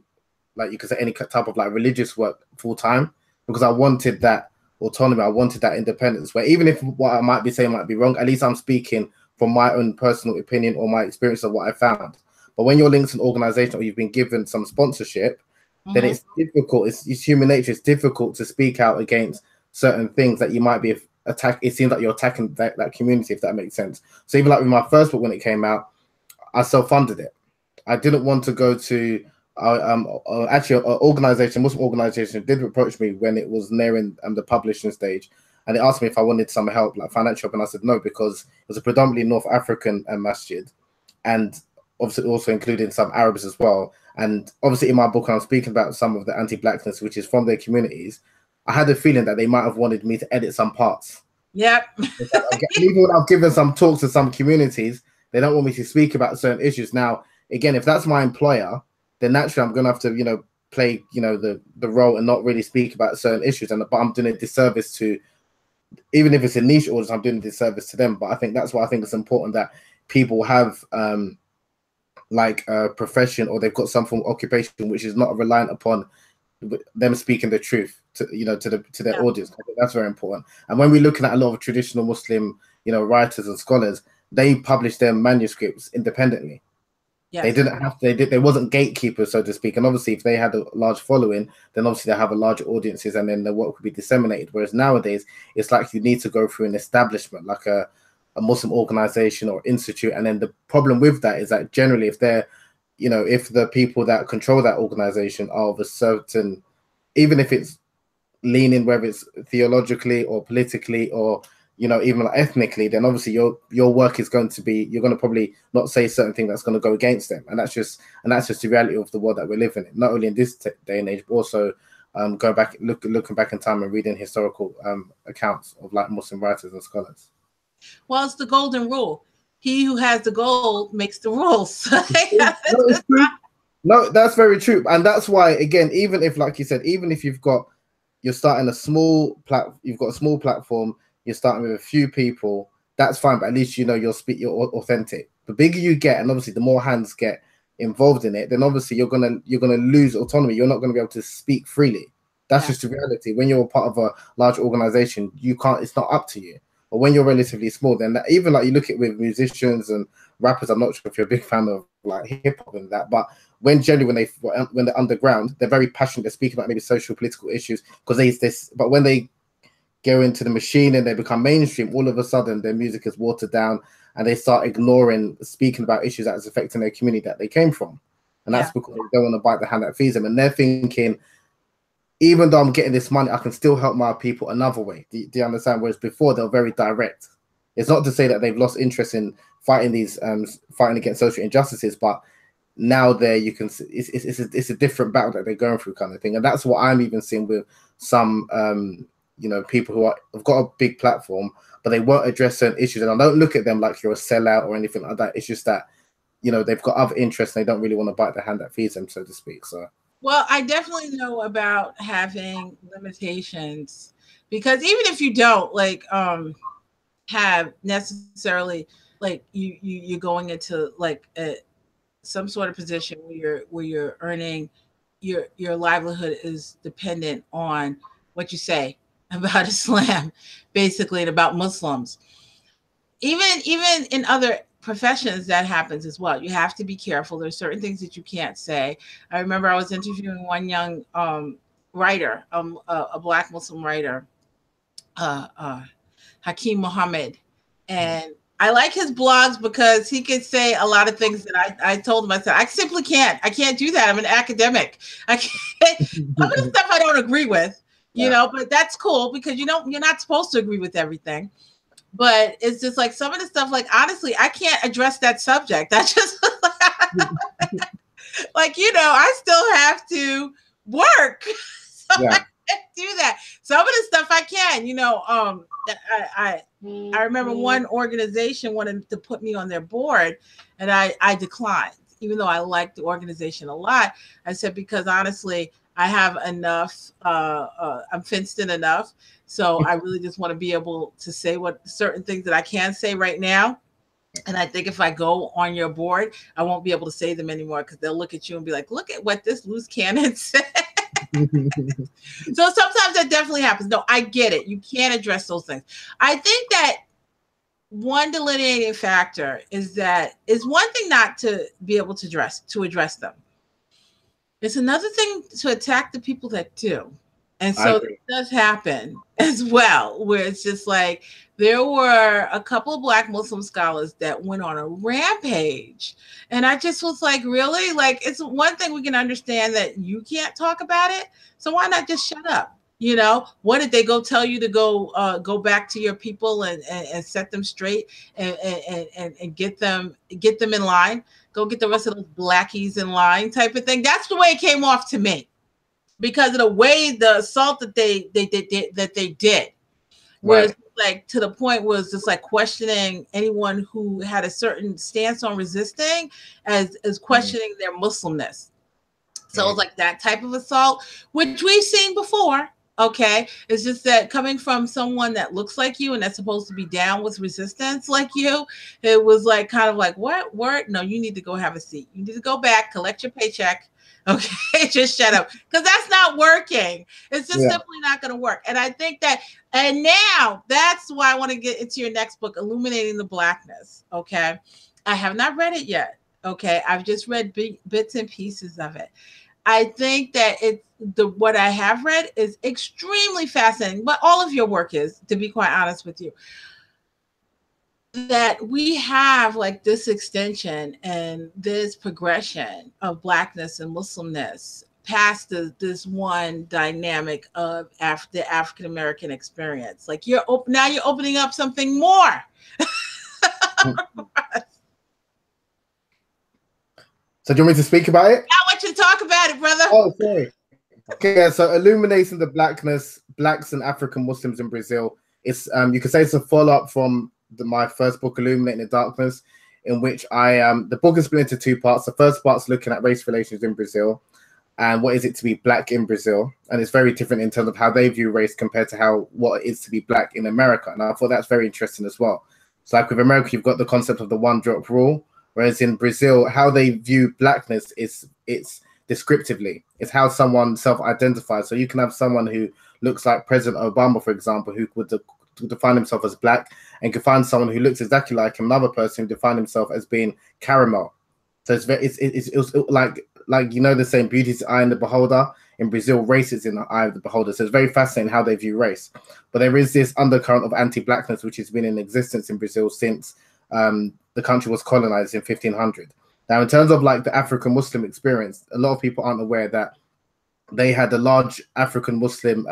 like, you could say, any type of like religious work full time, because I wanted that autonomy, I wanted that independence, where even if what I might be saying might be wrong, at least I'm speaking from my own personal opinion or my experience of what I found. But when you're linked to an organization or you've been given some sponsorship, then it's difficult. It's human nature. It's difficult to speak out against certain things that you might be it seems like you're attacking that community, if that makes sense. So even like with my first book, when it came out, I self-funded it. I didn't want to go to actually an organization, Muslim organization, did approach me when it was nearing the publishing stage, and they asked me if I wanted some help, like financial help, and I said no, because it was a predominantly North African masjid, and obviously also including some Arabs as well. And obviously in my book, I'm speaking about some of the anti-blackness, which is from their communities. I had a feeling that they might have wanted me to edit some parts. Yep. Even when I've given some talks to some communities, they don't want me to speak about certain issues. Now, again, if that's my employer, then naturally I'm going to have to, you know, play, you know, the role and not really speak about certain issues. But I'm doing a disservice to, even if it's a niche audience, I'm doing a disservice to them. But I think that's why I think it's important that people have like a profession, or they've got some form of occupation which is not reliant upon them speaking the truth to, you know, to their audience. I think that's very important. And when we're looking at a lot of traditional Muslim, you know, writers and scholars, they publish their manuscripts independently. Yes. They didn't have to, they wasn't gatekeepers, so to speak. And obviously if they had a large following, then obviously they have a larger audiences, and then the work could be disseminated. Whereas nowadays it's like you need to go through an establishment, like a Muslim organization or institute. And then the problem with that is that generally if they're, you know, if the people that control that organization are of a certain, even if it's leaning, whether it's theologically or politically or, you know, even like ethnically, then obviously your work is going to be, you're going to probably not say certain thing that's going to go against them. And that's just the reality of the world that we're living in, not only in this day and age, but also going back, looking back in time and reading historical accounts of like Muslim writers and scholars. Well, it's the golden rule. He who has the gold makes the rules. No, that's very true. And that's why, again, even if, like you said, even if you're starting you've got a small platform, you're starting with a few people, that's fine. But at least, you know, you're authentic. The bigger you get, and obviously the more hands get involved in it, then obviously you're gonna lose autonomy. You're not gonna be able to speak freely. That's just the reality. When you're a part of a large organization, you can't. It's not up to you. But when you're relatively small, then even like you look at with musicians and rappers, I'm not sure if you're a big fan of like hip hop and that, but when they're underground, they're very passionate. They're speaking about maybe social, political issues because this. But when they go into the machine and they become mainstream, all of a sudden their music is watered down and they start ignoring speaking about issues that is affecting their community that they came from. And that's because they don't want to bite the hand that feeds them. And they're thinking, even though I'm getting this money, I can still help my people another way. Do you understand? Whereas before, they were very direct. It's not to say that they've lost interest in fighting against social injustices, but now you can see it's a different battle that they're going through, kind of thing. And that's what I'm even seeing with some you know, people who have got a big platform, but they won't address certain issues. And I don't look at them like you're a sellout or anything like that. It's just that, you know, they've got other interests and they don't really want to bite the hand that feeds them, so to speak. So. Well, I definitely know about having limitations, because even if you don't like have necessarily like you're going into like some sort of position where you're earning your livelihood is dependent on what you say about Islam, basically, and about Muslims. Even in other professions that happens as well. You have to be careful. There's certain things that you can't say. I remember I was interviewing one young writer, a Black Muslim writer, Hakeem Muhammad, and I like his blogs because he could say a lot of things that I told him. I said, I simply can't. I can't do that. I'm an academic. I can't. Some of the stuff I don't agree with, you know, but that's cool because you're not supposed to agree with everything. But it's just like some of the stuff, like, honestly, I can't address that subject. I just like, I still have to work. So I can't do that. Some of the stuff I can, I remember one organization wanted to put me on their board, and I declined, even though I liked the organization a lot. I said, because honestly, I have enough, I'm fenced in enough. So I really just want to be able to say what certain things that I can say right now. And I think if I go on your board, I won't be able to say them anymore because they'll look at you and be like, look at what this loose cannon said. So sometimes that definitely happens. No, I get it. You can't address those things. I think that one delineating factor is that it's one thing not to be able to address them. It's another thing to attack the people that do. And so it does happen as well, where it's just like there were a couple of Black Muslim scholars that went on a rampage. And I just was like, really? Like, it's one thing we can understand that you can't talk about it. So why not just shut up? What did they go tell you to go back to your people and set them straight and get them in line? Go get the rest of those blackies in line type of thing. That's the way it came off to me. Because of the way the assault that they did, whereas like to the point was just like questioning anyone who had a certain stance on resisting as questioning their Muslimness. So it was like that type of assault, which we've seen before. Okay, it's just that coming from someone that looks like you and that's supposed to be down with resistance like you, it was like kind of like, what word? No, you need to go have a seat. You need to go back, collect your paycheck. Okay, just shut up, because that's not working. It's just simply not going to work. And I think that, and now that's why I want to get into your next book, Illuminating the Blackness. Okay, I have not read it yet. Okay, I've just read bits and pieces of it. I think that what I have read is extremely fascinating, but all of your work is, to be quite honest with you. That we have like this extension and this progression of Blackness and Muslimness past this one dynamic of the African American experience. Like you're opening up something more. So do you want me to speak about it? I want you to talk about it, brother. Oh, sorry. Okay, so Illuminating the Blackness, Blacks and African Muslims in Brazil. It's you could say it's a follow-up from my first book, Illuminating the Darkness, in which the book is split into two parts. The first part's looking at race relations in Brazil and what is it to be Black in Brazil, and it's very different in terms of how they view race compared to what it is to be Black in America. And I thought that's very interesting as well. So like with America, you've got the concept of the one drop rule, whereas in Brazil, how they view Blackness it's descriptively. It's how someone self-identifies. So you can have someone who looks like President Obama, for example, who would define himself as Black, and can find someone who looks exactly like him, another person who define himself as being caramel. So it's like the saying, beauty is the eye in the beholder. In Brazil, race is in the eye of the beholder. So it's very fascinating how they view race. But there is this undercurrent of anti-Blackness which has been in existence in Brazil since the country was colonized in 1500. Now, in terms of like the African Muslim experience, a lot of people aren't aware that they had a large African Muslim,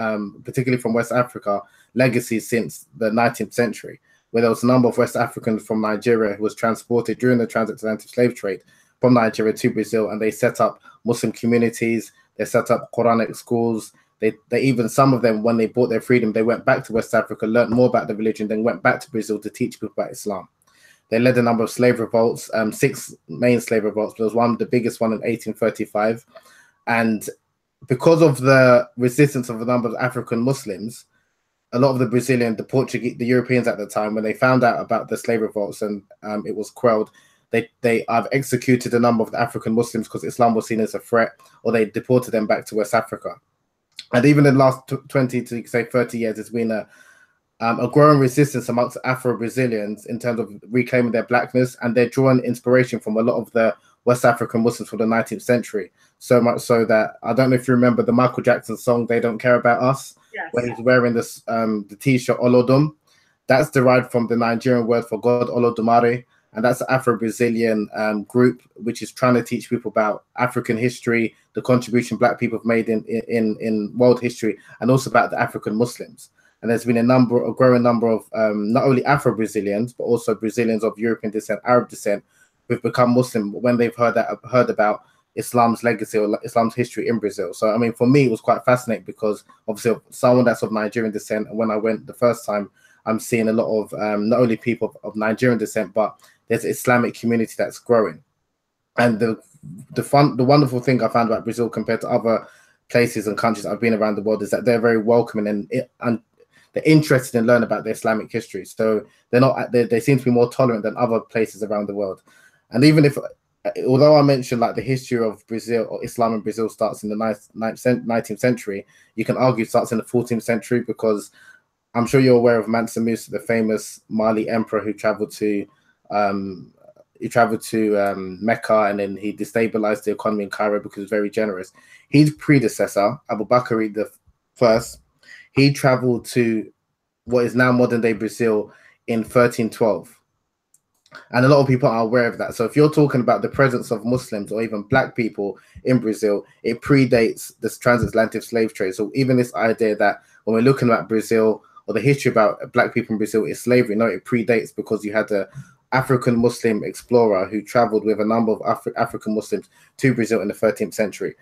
particularly from West Africa, legacy since the 19th century, where there was a number of West Africans from Nigeria who was transported during the transatlantic slave trade from Nigeria to Brazil, and they set up Muslim communities, they set up Quranic schools. They even, some of them, when they bought their freedom, they went back to West Africa, learned more about the religion, then went back to Brazil to teach people about Islam. They led a number of slave revolts, 6 main slave revolts. There was the biggest one in 1835. And because of the resistance of a number of African Muslims, a lot of the Portuguese, the Europeans at the time, when they found out about the slave revolts and it was quelled, they have executed a number of the African Muslims because Islam was seen as a threat, or they deported them back to West Africa. And even in the last 20 to say 30 years, there's been a growing resistance amongst Afro-Brazilians in terms of reclaiming their Blackness, and they're drawing inspiration from a lot of the West African Muslims from the 19th century. So much so that, I don't know if you remember the Michael Jackson song, They Don't Care About Us, yes, where he's wearing this the t-shirt Olodum. That's derived from the Nigerian word for God, Olodumare, and that's the Afro-Brazilian group, which is trying to teach people about African history, the contribution Black people have made in world history, and also about the African Muslims. And there's been a growing number of not only Afro-Brazilians, but also Brazilians of European descent, Arab descent, who've become Muslim when they've heard about Islam's legacy or Islam's history in Brazil. So, I mean, for me, it was quite fascinating because obviously someone that's of Nigerian descent, and when I went the first time, I'm seeing a lot of not only people of Nigerian descent, but there's an Islamic community that's growing. And the wonderful thing I found about Brazil compared to other places and countries I've been around the world is that they're very welcoming and they're interested in learning about their Islamic history. So they seem to be more tolerant than other places around the world. And even if, although I mentioned like the history of Brazil or Islam in Brazil starts in the 19th century, you can argue it starts in the 14th century because I'm sure you're aware of Mansa Musa, the famous Mali emperor who traveled to Mecca, and then he destabilized the economy in Cairo because he was very generous. His predecessor, Abu Bakr the First, he traveled to what is now modern day Brazil in 1312. And a lot of people are aware of that. So if you're talking about the presence of Muslims or even Black people in Brazil, it predates this transatlantic slave trade. So even this idea that when we're looking at Brazil or the history about Black people in Brazil is slavery, no, it predates because you had the African Muslim explorer who traveled with a number of African Muslims to Brazil in the 13th century.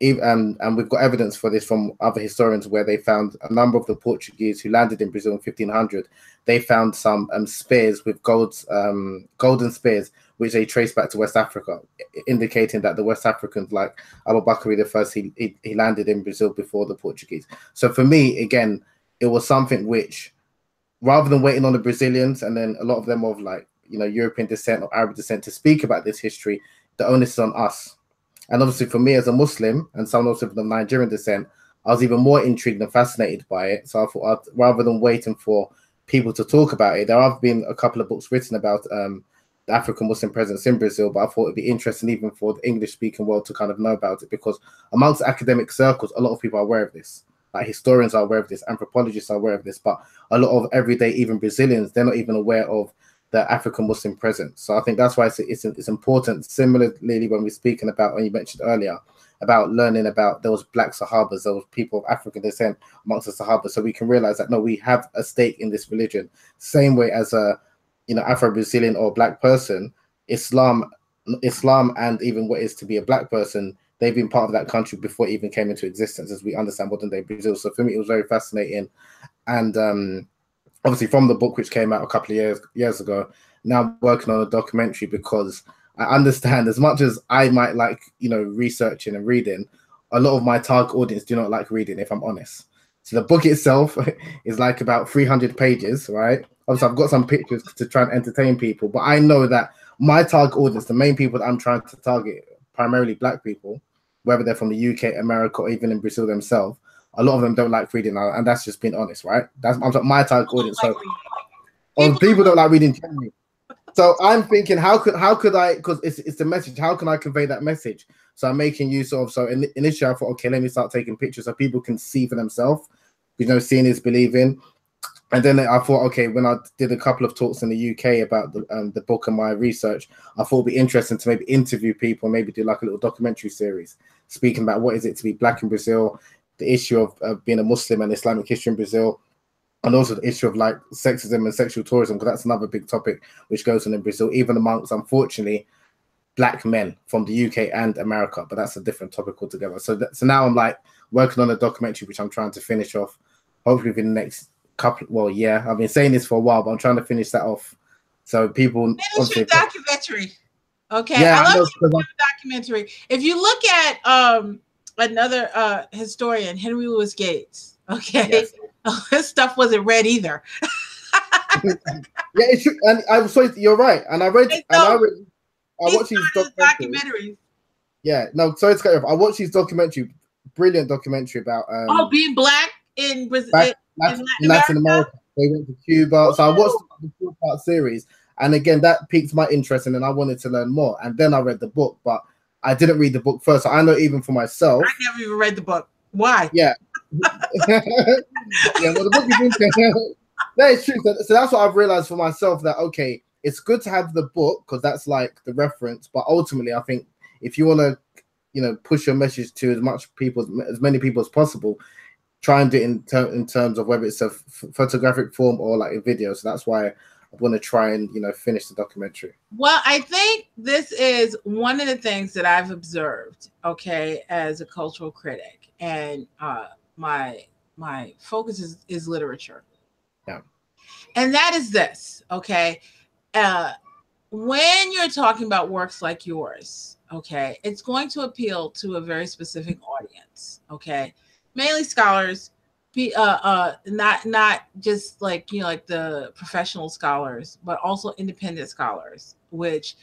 And we've got evidence for this from other historians where they found a number of the Portuguese who landed in Brazil in 1500. They found some spears with golden spears, which they traced back to West Africa, indicating that the West Africans, like Abu Bakr the First, he landed in Brazil before the Portuguese. So for me, again, it was something which, rather than waiting on the Brazilians and then a lot of them of like, European descent or Arab descent to speak about this history, the onus is on us. And obviously for me as a Muslim and someone also from Nigerian descent, I was even more intrigued and fascinated by it. So I thought rather than waiting for people to talk about it, there have been a couple of books written about the African Muslim presence in Brazil, but I thought it'd be interesting even for the English speaking world to kind of know about it, because amongst academic circles, a lot of people are aware of this. Like historians are aware of this, anthropologists are aware of this, but a lot of everyday, even Brazilians, they're not even aware of the African Muslim presence. So I think that's why it's important. Similarly, when we're speaking about, when you mentioned earlier, about learning about those Black Sahabas, those people of African descent amongst the Sahabas, so we can realize that, no, we have a stake in this religion. Same way as a, Afro-Brazilian or Black person, Islam and even what it is to be a Black person, they've been part of that country before it even came into existence, as we understand modern day Brazil. So for me, it was very fascinating. And obviously from the book, which came out a couple of years ago, now I'm working on a documentary because I understand, as much as I might like, researching and reading, a lot of my target audience do not like reading, if I'm honest. So the book itself is like about 300 pages, right? Obviously, I've got some pictures to try and entertain people, but I know that my target audience, the main people that I'm trying to target, primarily Black people, whether they're from the UK, America, or even in Brazil themselves, a lot of them don't like reading, and that's just being honest, right? That's my target audience. So people don't like reading generally. So I'm thinking, how could I? Because it's the message. How can I convey that message? So I'm making use of. So initially, I thought, okay, let me start taking pictures so people can see for themselves. Seeing is believing. And then I thought, okay, when I did a couple of talks in the UK about the book and my research, I thought it'd be interesting to maybe interview people, maybe do like a little documentary series speaking about what is it to be Black in Brazil, the issue of being a Muslim and Islamic history in Brazil, and also the issue of like sexism and sexual tourism, because that's another big topic which goes on in Brazil, even amongst, unfortunately, Black men from the UK and America. But that's a different topic altogether. So now I'm like working on a documentary which I'm trying to finish off, hopefully within the next yeah, I've been saying this for a while, but I'm trying to finish that off. So people finish your documentary. Okay. Yeah, I love documentary. If you look at another historian, Henry Louis Gates, okay, yes. His stuff wasn't read either. Yeah, it's true. And I'm sorry, you're right. And I watched his documentaries. Yeah, no, sorry to cut you off. I watched his documentary, brilliant documentary about being Black in Brazil. Latin America. They went to Cuba. Ooh. So I watched the 4-part series, and again that piqued my interest, and then I wanted to learn more. And then I read the book, but I didn't read the book first. So I know even for myself, I never even read the book. Why? Yeah, yeah. Well, the book is interesting. That is true. So that's what I've realized for myself. That okay, it's good to have the book because that's like the reference. But ultimately, I think if you want to, push your message to as many people as possible, try and do it in terms of whether it's a photographic form or like a video. So that's why I want to try and finish the documentary. Well, I think this is one of the things that I've observed, okay, as a cultural critic, and my focus is literature. Yeah. And that is this, okay. When you're talking about works like yours, okay, it's going to appeal to a very specific audience, okay, mainly scholars, not just like like the professional scholars, but also independent scholars, which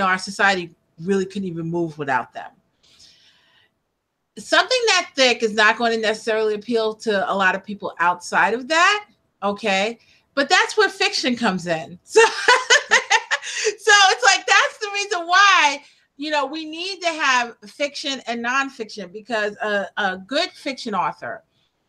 our society really couldn't even move without them. Something that thick is not going to necessarily appeal to a lot of people outside of that, okay, but that's where fiction comes in. So it's like that's the reason why we need to have fiction and nonfiction, because a good fiction author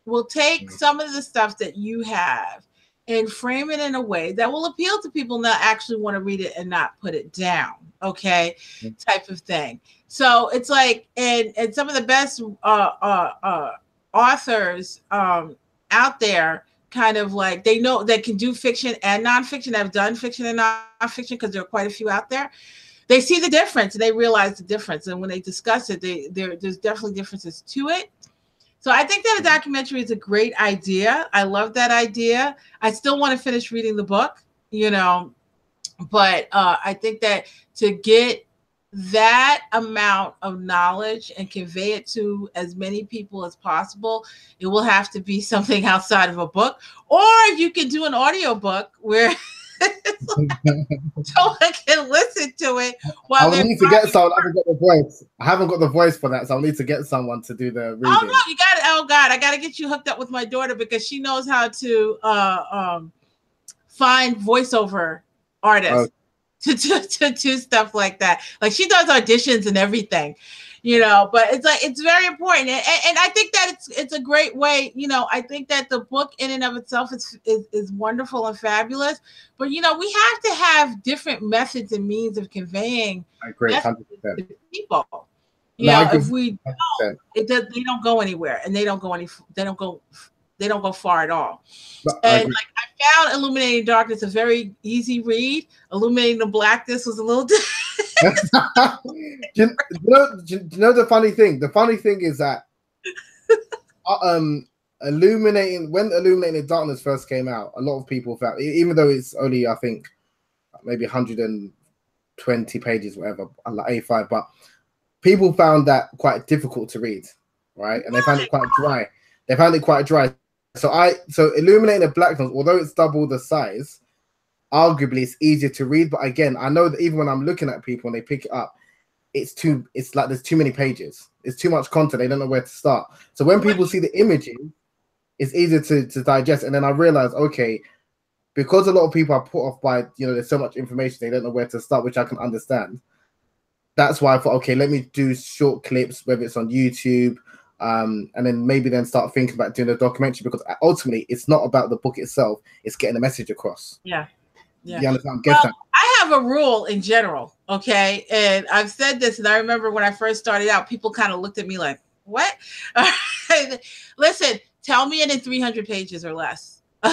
will take some of the stuff that you have and frame it in a way that will appeal to people that actually want to read it and not put it down, okay, type of thing. So it's like, and some of the best authors out there, kind of like, they know they can do fiction and nonfiction, have done fiction and nonfiction, because there are quite a few out there. They see the difference and they realize the difference. And when they discuss it, there's definitely differences to it. So I think that a documentary is a great idea. I love that idea. I still want to finish reading the book, but I think that to get that amount of knowledge and convey it to as many people as possible, it will have to be something outside of a book, or you can do an audio book where someone can listen to it while I need to get someone. I haven't got the voice. I haven't got the voice for that, so I'll need to get someone to do the reading. Oh no, you got it. Oh God, I got to get you hooked up with my daughter, because she knows how to find voiceover artists to do stuff like that. Like, she does auditions and everything, but it's like, it's very important. And I think that it's a great way, I think that the book in and of itself is wonderful and fabulous, but we have to have different methods and means of conveying to people. If we don't, they don't go anywhere, and they don't go far at all. And like, I found Illuminating Darkness a very easy read. Illuminating the Blackness was a little do you know the funny thing? The funny thing is that Illuminating Darkness first came out, a lot of people found, even though it's only, I think, maybe 120 pages, whatever, like A5, but people found that quite difficult to read, right? And they found it quite dry. So Illuminating the Blackness, although it's double the size, arguably it's easier to read. But again, I know that even when I'm looking at people and they pick it up, it's like there's too many pages. It's too much content. They don't know where to start. So when people see the images, it's easier to digest. And then I realized, okay, because a lot of people are put off by, there's so much information, they don't know where to start, which I can understand. That's why I thought, okay, let me do short clips, whether it's on YouTube, and then maybe start thinking about doing a documentary, because ultimately it's not about the book itself, it's getting the message across. Yeah. You understand? I have a rule in general, okay, and I've said this, and I remember when I first started out, people kind of looked at me like, what? Listen, tell me it in 300 pages or less. A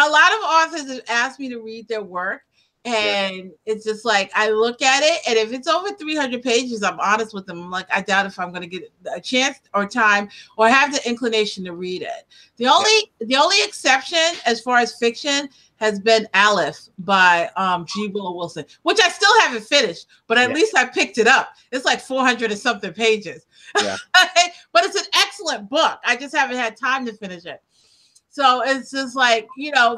lot of authors have asked me to read their work, and it's just like, I look at it, and if it's over 300 pages, I'm honest with them. I'm like, I doubt if I'm going to get a chance or time or have the inclination to read it. The only exception as far as fiction has been Aleph by G. Willow Wilson, which I still haven't finished, but at least I picked it up. It's like 400 and something pages. Yeah. But it's an excellent book. I just haven't had time to finish it. So it's just like, 300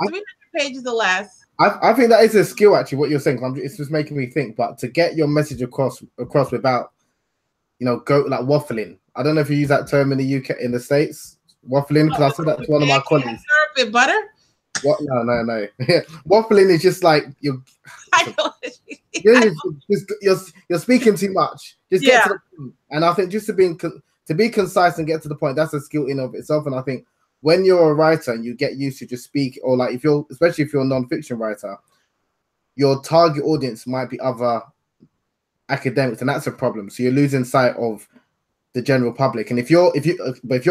pages or less. I think that is a skill, actually, what you're saying. It's just making me think. But to get your message across without, go like waffling. I don't know if you use that term in the UK, in the States, waffling, because I said that to one of my colleagues. Syrup and butter? What? No. Waffling is just like you're speaking too much. Just get to the point. And I think just to be concise and get to the point, that's a skill in of itself. And I think when you're a writer and you get used to just speak, or like especially if you're a non-fiction writer, your target audience might be other academics, and that's a problem. So you're losing sight of the general public. And if you're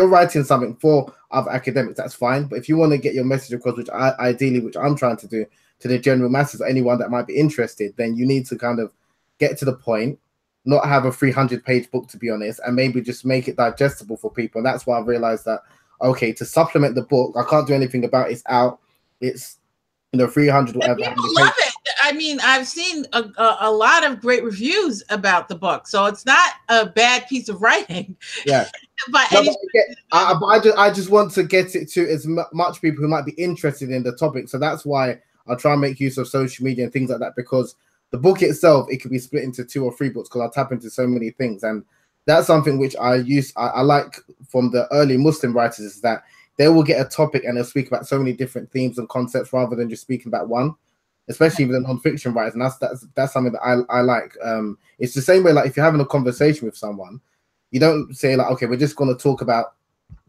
writing something for other academics, that's fine. But if you want to get your message across, which I'm trying to do, to the general masses, or anyone that might be interested, then you need to kind of get to the point, not have a 300-page book, to be honest, and maybe just make it digestible for people. And that's why I realized that, okay, to supplement the book, I can't do anything about it. It's out. It's 300 whatever. People love it. I mean, I've seen a lot of great reviews about the book, so it's not a bad piece of writing. Yeah. I just want to get it to as much people who might be interested in the topic. So that's why I try and make use of social media and things like that, because the book itself, it could be split into 2 or 3 books, because I tap into so many things. And that's something which I like from the early Muslim writers, is that they will get a topic and they'll speak about so many different themes and concepts rather than just speaking about one, especially with the non-fiction writers. And that's something that I like. It's the same way, like if you're having a conversation with someone, you don't say like, okay, we're just going to talk about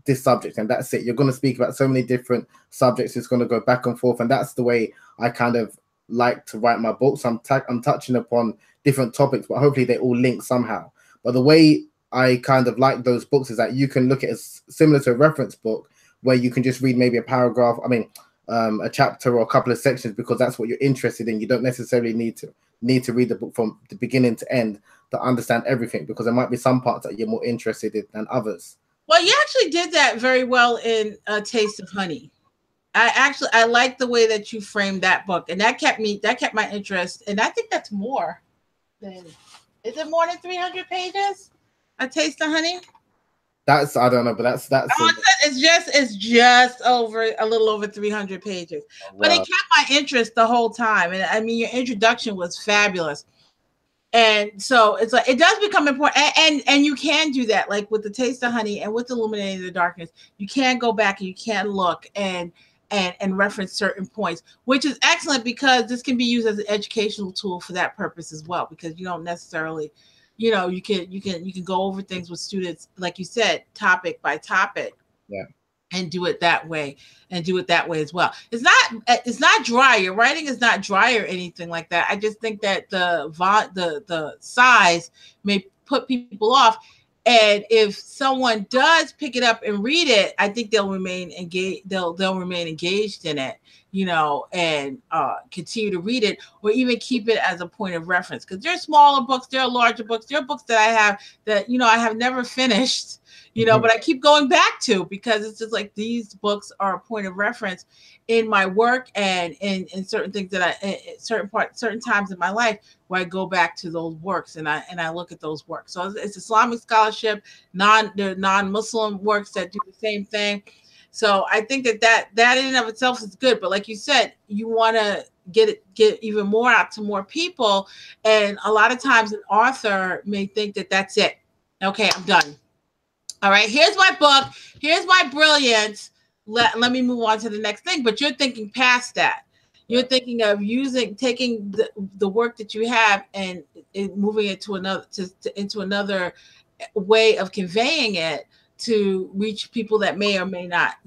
this subject and that's it. You're going to speak about so many different subjects. It's going to go back and forth. And that's the way I kind of like to write my books. I'm touching upon different topics, but hopefully they all link somehow. But the way I kind of like those books is that you can look at it as similar to a reference book, where you can just read maybe a paragraph, a chapter or a couple of sections, because that's what you're interested in. You don't necessarily need to read the book from the beginning to end to understand everything, because there might be some parts that you're more interested in than others. Well, you actually did that very well in A Taste of Honey. I like the way that you framed that book, and that kept my interest. And I think that's more than, is it more than 300 pages? A Taste of Honey? I don't know, but that's it's just over a little over 300 pages. Oh, wow. But it kept my interest the whole time. And I mean, your introduction was fabulous. And so it's like, it does become important. And you can do that, like with The Taste of Honey and with Illuminating the Darkness. You can go back and you can look and reference certain points, which is excellent, because this can be used as an educational tool for that purpose as well, because you don't necessarily, you can go over things with students, like you said, topic by topic, and do it that way, as well. It's not dry. Your writing is not dry or anything like that. I just think that the size may put people off. And if someone does pick it up and read it, I think they'll remain engaged. They'll remain engaged in it, and continue to read it, or even keep it as a point of reference. Because there are smaller books, there are larger books, there are books that I have that I have never finished, but I keep going back to, because it's just like, these books are a point of reference in my work and in certain things that certain times in my life where I go back to those works and I look at those works. So it's Islamic scholarship, non-Muslim works that do the same thing. So I think that in and of itself is good. But like you said, you want to get even more out to more people. And a lot of times an author may think that that's it. Okay, I'm done. All right, here's my book. Here's my brilliance. Let me move on to the next thing. But you're thinking past that. You're thinking of taking the work that you have and moving it to another way of conveying it to reach people that may or may not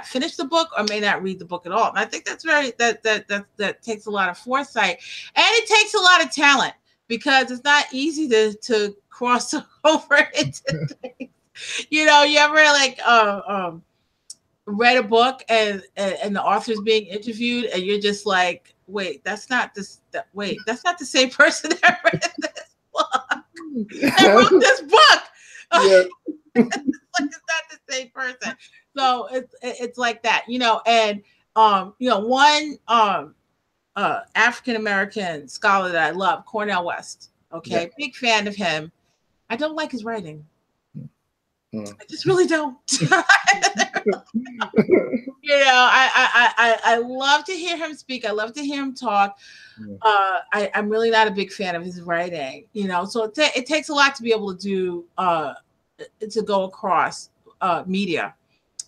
finish the book or may not read the book at all. And I think that's that takes a lot of foresight, and it takes a lot of talent, because it's not easy to cross over into things. You ever read a book and the author's being interviewed and you're just like, wait, that's not the same person that read this book. They wrote this book. Yeah. It's not the same person. So it's like that, and one African American scholar that I love, Cornel West. Okay, yeah. Big fan of him. I don't like his writing. I just really don't. I love to hear him speak. I love to hear him talk. I'm really not a big fan of his writing, so it takes a lot to be able to do to go across media.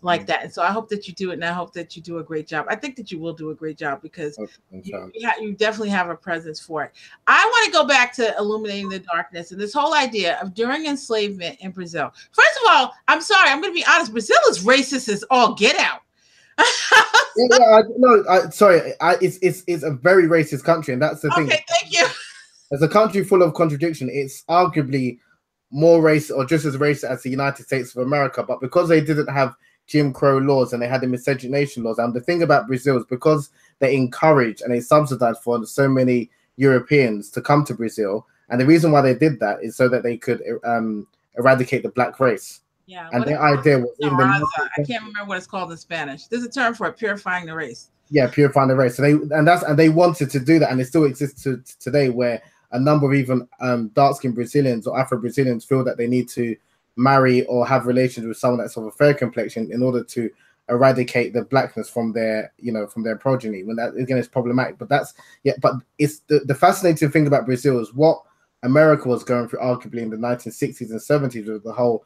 like that. And so I hope that you do it, and I hope that you do a great job. I think that you will do a great job because you definitely have a presence for it. I want to go back to illuminating the darkness and this whole idea of during enslavement in Brazil. First of all, I'm sorry, I'm going to be honest. Brazil is racist as all get out. Sorry, it's a very racist country, and that's the thing. Okay, thank you. As a country full of contradiction, it's arguably more racist or just as racist as the United States of America. But because they didn't have Jim Crow laws and they had the miscegenation laws, and the thing about Brazil is because they encouraged and they subsidized for so many Europeans to come to Brazil, and the reason why they did that is so that they could eradicate the black race. Yeah, and their idea was I can't remember what it's called in Spanish. There's a term for it: purifying the race. Yeah, purifying the race. So they wanted to do that, and it still exists today, where a number of even dark-skinned Brazilians or Afro-Brazilians feel that they need to marry or have relations with someone that's of a fair complexion in order to eradicate the blackness from their progeny. When that again is problematic, but it's the fascinating thing about Brazil is what America was going through, arguably in the 1960s and 70s with the whole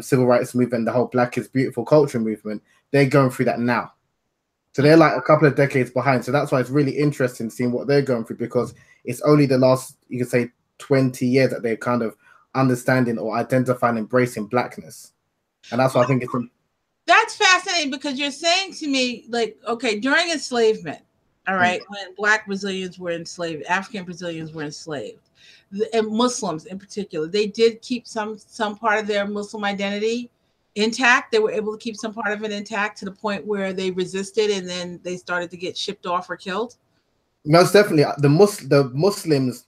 civil rights movement, the whole Black is Beautiful culture movement. They're going through that now. So they're like a couple of decades behind. So that's why it's really interesting seeing what they're going through, because it's only the last, you could say, 20 years that they're kind of understanding or identifying, embracing blackness. And that's why I think it's... That's fascinating, because you're saying to me, like, okay, during enslavement, all right, when Black Brazilians were enslaved, African Brazilians were enslaved, and Muslims in particular, they did keep some part of their Muslim identity intact. They were able to keep some part of it intact to the point where they resisted, and then they started to get shipped off or killed. Most definitely, the Muslims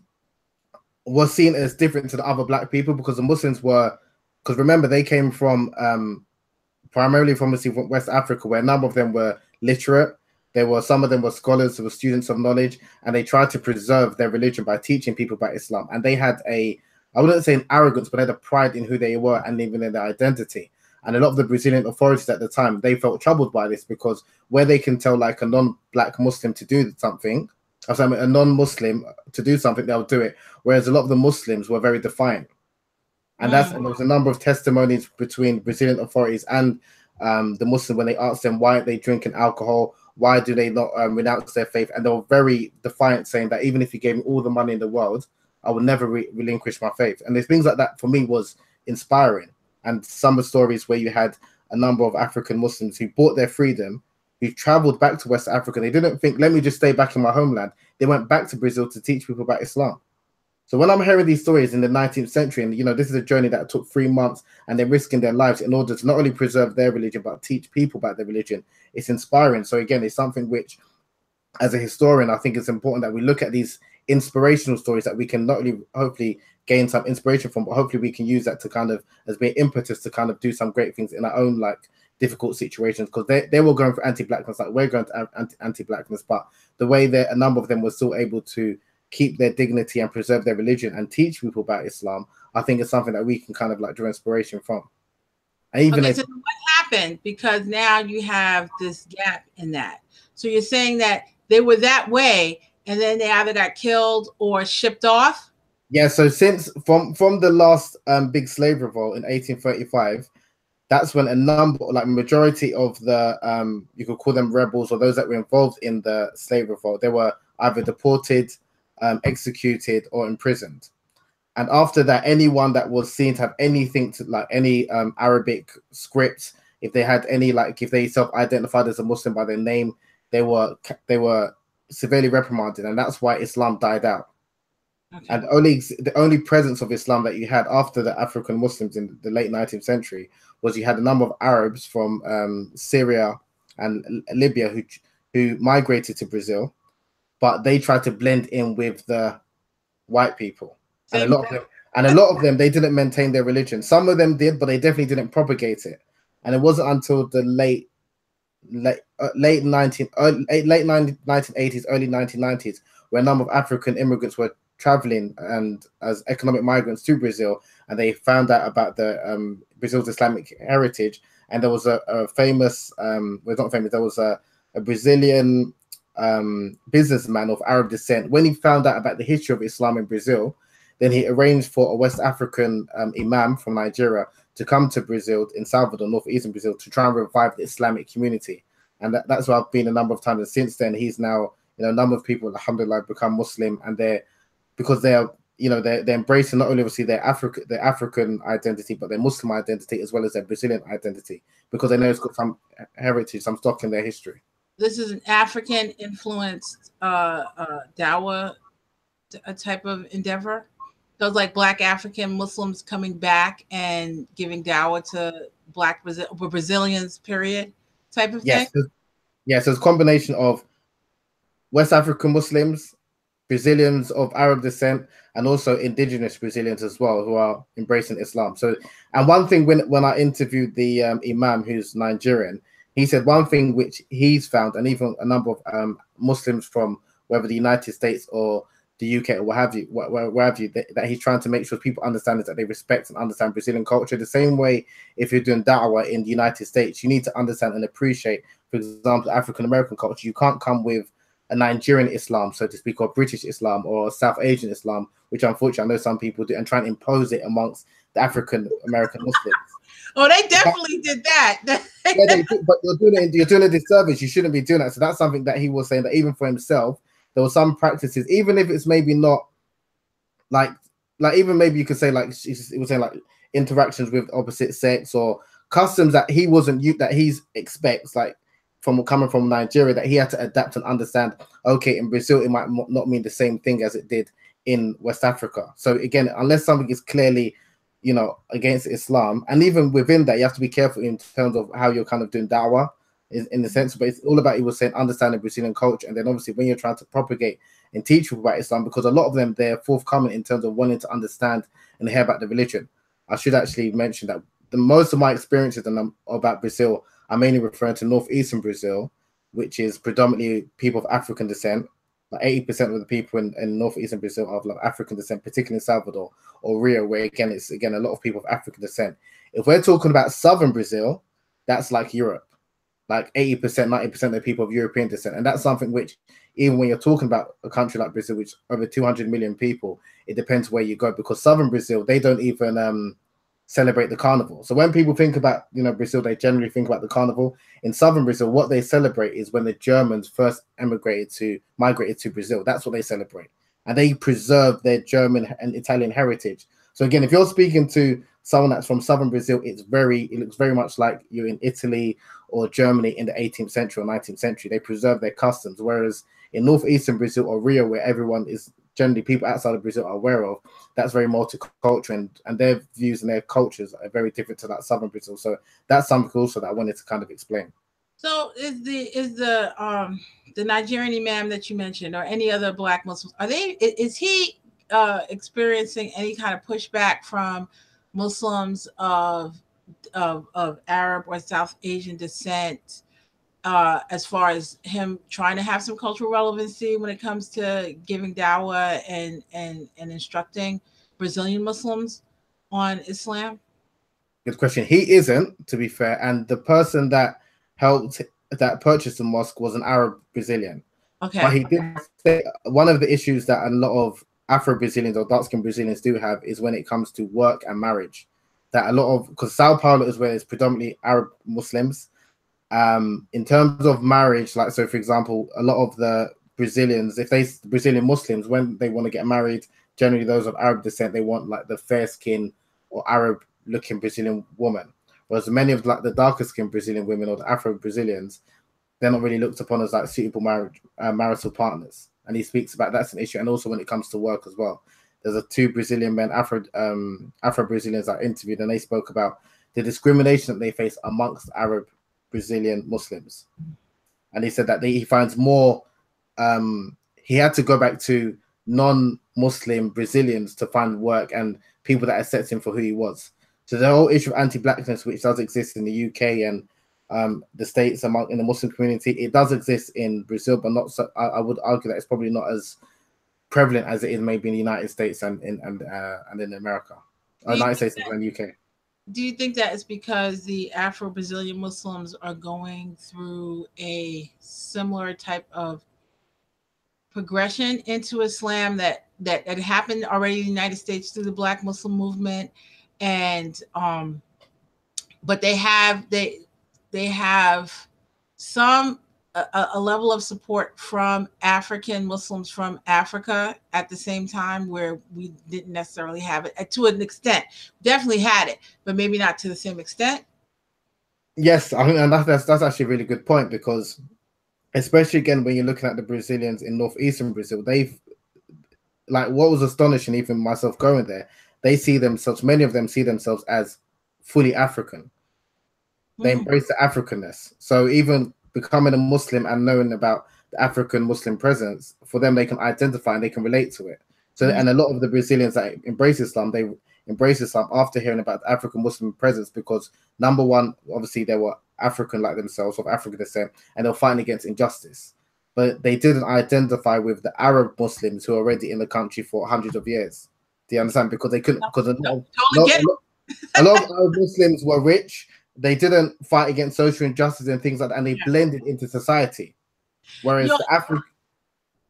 were seen as different to the other Black people, because the Muslims were, because remember, they came from primarily from West Africa, where a number of them were literate. Some of them were scholars, who were students of knowledge, and they tried to preserve their religion by teaching people about Islam. And they had I wouldn't say an arrogance, but they had a pride in who they were and even in their identity. And a lot of the Brazilian authorities at the time, they felt troubled by this, because where they can tell like a non-Black Muslim to do something, a non-Muslim to do something, they'll do it. Whereas a lot of the Muslims were very defiant. And and there was a number of testimonies between Brazilian authorities and the Muslims when they asked them why aren't they drinking alcohol, why do they not renounce their faith, and they were very defiant, saying that even if you gave me all the money in the world, I would never relinquish my faith. And there's things like that for me was inspiring. And some of the stories where you had a number of African Muslims who bought their freedom, who traveled back to West Africa. They didn't think, let me just stay back in my homeland. They went back to Brazil to teach people about Islam. So when I'm hearing these stories in the 19th century, and this is a journey that took 3 months, and they're risking their lives in order to not only preserve their religion, but teach people about their religion, it's inspiring. So again, it's something which, as a historian, I think it's important that we look at these inspirational stories that we can not only hopefully gain some inspiration from, but hopefully we can use that to kind of as being impetus to kind of do some great things in our own like difficult situations, because they were going for anti-blackness like we're going to anti-blackness, but the way that a number of them were still able to keep their dignity and preserve their religion and teach people about Islam, I think it's something that we can kind of like draw inspiration from. And even so what happened? Because now you have this gap in that. So you're saying that they were that way, and then they either got killed or shipped off? Yeah, so since from the last big slave revolt in 1835, that's when a number, like majority of the, you could call them rebels or those that were involved in the slave revolt, they were either deported, executed, or imprisoned. And after that, anyone that was seen to have anything to like any Arabic script, if they had any, like if they self-identified as a Muslim by their name, they were severely reprimanded, and that's why Islam died out. Okay. And the only presence of Islam that you had after the African Muslims in the late 19th century was you had a number of Arabs from Syria and Libya who migrated to Brazil, but they tried to blend in with the white people. And a lot of them, they didn't maintain their religion. Some of them did, but they definitely didn't propagate it. And it wasn't until the late 1980s, early 1990s, where a number of African immigrants were traveling and as economic migrants to Brazil, and they found out about the Brazil's Islamic heritage. And there was a famous, well, not famous, there was a Brazilian businessman of Arab descent. When he found out about the history of Islam in Brazil, then he arranged for a West African imam from Nigeria to come to Brazil, in Salvador, northeastern Brazil, to try and revive the Islamic community. And that's where I've been a number of times. And since then, he's now, you know, a number of people, alhamdulillah, become Muslim, and because they're, you know, they're embracing not only obviously their African identity, but their Muslim identity as well as their Brazilian identity, because they know it's got some heritage, some stock in their history. This is an African influenced dawah type of endeavor. So it's like Black African Muslims coming back and giving dawah to Black Brazilians, period, type of thing. Yes, so it's a combination of West African Muslims, Brazilians of Arab descent, and also indigenous Brazilians as well, who are embracing Islam. So, and one thing when I interviewed the Imam, who's Nigerian, he said one thing which he's found, and even a number of Muslims from whether the United States or the UK or what have you, that he's trying to make sure people understand is that they respect and understand Brazilian culture. The same way, if you're doing da'wah in the United States, you need to understand and appreciate, for example, African American culture. You can't come with a Nigerian Islam, so to speak, or British Islam or South Asian Islam, which unfortunately I know some people do, and try and impose it amongst the African American Muslims. Oh, they definitely did that. Yeah, they do, but you're doing a disservice. You shouldn't be doing that. So that's something that he was saying, that even for himself, there were some practices, even if it's maybe not like even maybe you could say like it was saying like interactions with opposite sex or customs that he expects, like from coming from Nigeria, that he had to adapt and understand. Okay, in Brazil it might not mean the same thing as it did in West Africa. So again, unless something is clearly, you know, against Islam, and even within that, you have to be careful in terms of how you're kind of doing da'wah, in the sense, but it's all about, he was saying, understanding Brazilian culture. And then obviously when you're trying to propagate and teach people about Islam, because a lot of them, they're forthcoming in terms of wanting to understand and hear about the religion. I should actually mention that the most of my experiences about Brazil are mainly referring to northeastern Brazil, which is predominantly people of African descent. Like 80% of the people in northeastern Brazil are of like African descent, particularly in Salvador or Rio, where it's a lot of people of African descent. If we're talking about southern Brazil, that's like Europe, like 80%, 90% of the people of European descent. And that's something which, even when you're talking about a country like Brazil, which over 200 million people, it depends where you go, because southern Brazil, they don't even celebrate the carnival. So when people think about, you know, Brazil, they generally think about the carnival. In southern Brazil, what they celebrate is when the Germans first migrated to Brazil. That's what they celebrate, and they preserve their German and Italian heritage. So again, if you're speaking to someone that's from southern Brazil, it looks very much like you're in Italy or Germany in the 18th century or 19th century. They preserve their customs, whereas in northeastern Brazil or Rio, where everyone is generally people outside of Brazil are aware of, that's very multicultural, and their views and their cultures are very different to that southern Brazil. So that's something also that I wanted to kind of explain. So is the Nigerian imam that you mentioned, or any other Black Muslims, is he experiencing any kind of pushback from Muslims of Arab or South Asian descent, as far as him trying to have some cultural relevancy when it comes to giving dawah and instructing Brazilian Muslims on Islam? Good question. He isn't, to be fair, and the person that purchased the mosque was an Arab Brazilian. Okay. But he did say one of the issues that a lot of Afro-Brazilians or dark-skinned Brazilians do have is when it comes to work and marriage. That a lot of, because Sao Paulo is where it's predominantly Arab Muslims. In terms of marriage, like, so for example, a lot of the Brazilians, Brazilian Muslims, when they want to get married, generally those of Arab descent, they want like the fair skin or Arab looking Brazilian woman. Whereas many of like the darker skinned Brazilian women or the Afro Brazilians, they're not really looked upon as like suitable marital partners. And he speaks about that's an issue. And also when it comes to work as well. There's two Brazilian men, Afro Brazilians I interviewed, and they spoke about the discrimination that they face amongst Arab Brazilian Muslims. And he said that he finds more, he had to go back to non-Muslim Brazilians to find work and people that accept him for who he was. So the whole issue of anti-blackness, which does exist in the UK and the States in the Muslim community, it does exist in Brazil, but not so. I would argue that it's probably not as prevalent as it is maybe in the United States and in America, United States and UK. Do you think that it's because the Afro-Brazilian Muslims are going through a similar type of progression into Islam that happened already in the United States through the Black Muslim movement, and but they have some a level of support from African Muslims from Africa at the same time, where we didn't necessarily have it to an extent. Definitely had it, but maybe not to the same extent. Yes, I think, and that's actually a really good point, because especially again when you're looking at the Brazilians in northeastern Brazil, they've, like, what was astonishing, even myself going there, they see themselves, many of them see themselves as fully African. They embrace the Africanness. So even becoming a Muslim and knowing about the African Muslim presence, for them, they can identify and they can relate to it. So, and a lot of the Brazilians that embrace Islam, they embrace Islam after hearing about the African Muslim presence, because number one, obviously they were African like themselves, of African descent, and they're fighting against injustice. But they didn't identify with the Arab Muslims who are already in the country for hundreds of years. Do you understand? Because they couldn't, because a lot of Arab Muslims were rich. They didn't fight against social injustice and things like that, and they blended into society. Whereas the African,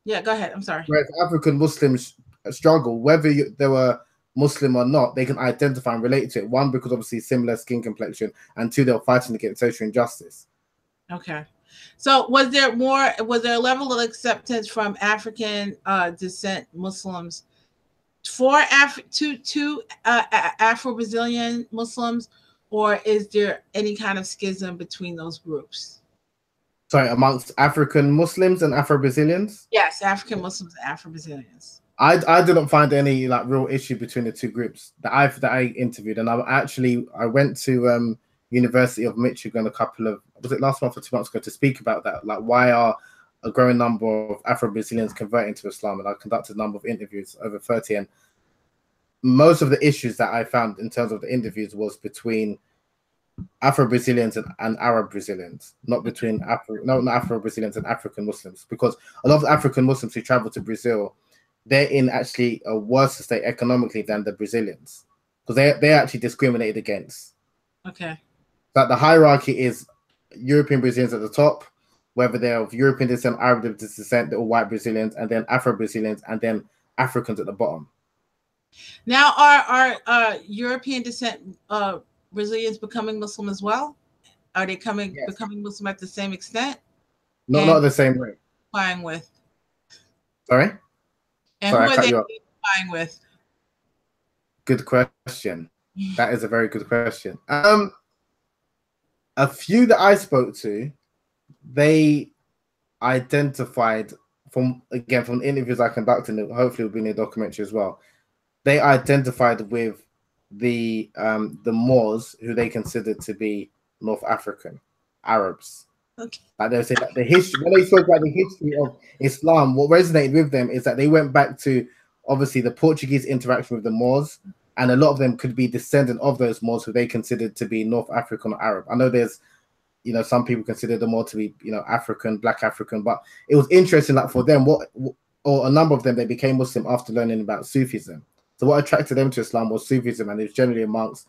go ahead. I'm sorry. Whereas African Muslims struggle, whether they were Muslim or not, they can identify and relate to it. One, because obviously similar skin complexion, and two, they're fighting against social injustice. Okay. So was there a level of acceptance from African descent Muslims for Afro-Brazilian Muslims, or is there any kind of schism between those groups? Sorry, amongst African Muslims and Afro-Brazilians? Yes, African Muslims and Afro-Brazilians. I didn't find any like real issue between the two groups that I interviewed, and I went to University of Michigan was it last month or 2 months ago, to speak about that, like why are a growing number of Afro-Brazilians converting to Islam, and I conducted a number of interviews, over 30, and most of the issues that I found in terms of the interviews was between Afro-Brazilians and Arab Brazilians, not between not Afro-Brazilians and African Muslims, because a lot of African Muslims who travel to Brazil, they're in actually a worse state economically than the Brazilians, because they're actually discriminated against. Okay. But the hierarchy is European Brazilians at the top, whether they're of European descent, Arab descent, they're all white Brazilians, and then Afro-Brazilians, and then Africans at the bottom. Now, are European descent Brazilians becoming Muslim as well? Are they becoming Muslim at the same extent? Not the same rate. Identifying with. Sorry? And who are they identifying with? Good question. That is a very good question. A few that I spoke to, they identified from interviews I conducted, and hopefully will be in the documentary as well. They identified with the Moors, who they considered to be North African Arabs. Okay. Like they say that the history, when they spoke about the history of Islam, what resonated with them is that they went back to obviously the Portuguese interaction with the Moors, and a lot of them could be descendant of those Moors who they considered to be North African or Arab. I know there's, some people consider them more to be, African, Black African, but it was interesting that for them, or a number of them, they became Muslim after learning about Sufism. So what attracted them to Islam was Sufism, and it was generally amongst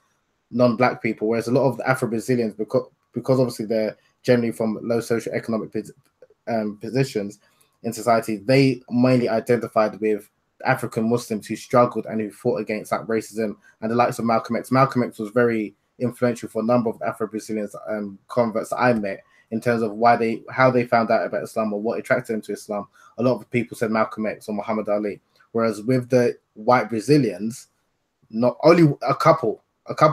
non-Black people, whereas a lot of the Afro-Brazilians, because obviously they're generally from low socio-economic positions in society, they mainly identified with African Muslims who struggled and who fought against like racism, and the likes of Malcolm X. Malcolm X was very influential for a number of Afro-Brazilians converts that I met, in terms of how they found out about Islam or what attracted them to Islam. A lot of people said Malcolm X or Muhammad Ali, whereas with the white Brazilians, not only a couple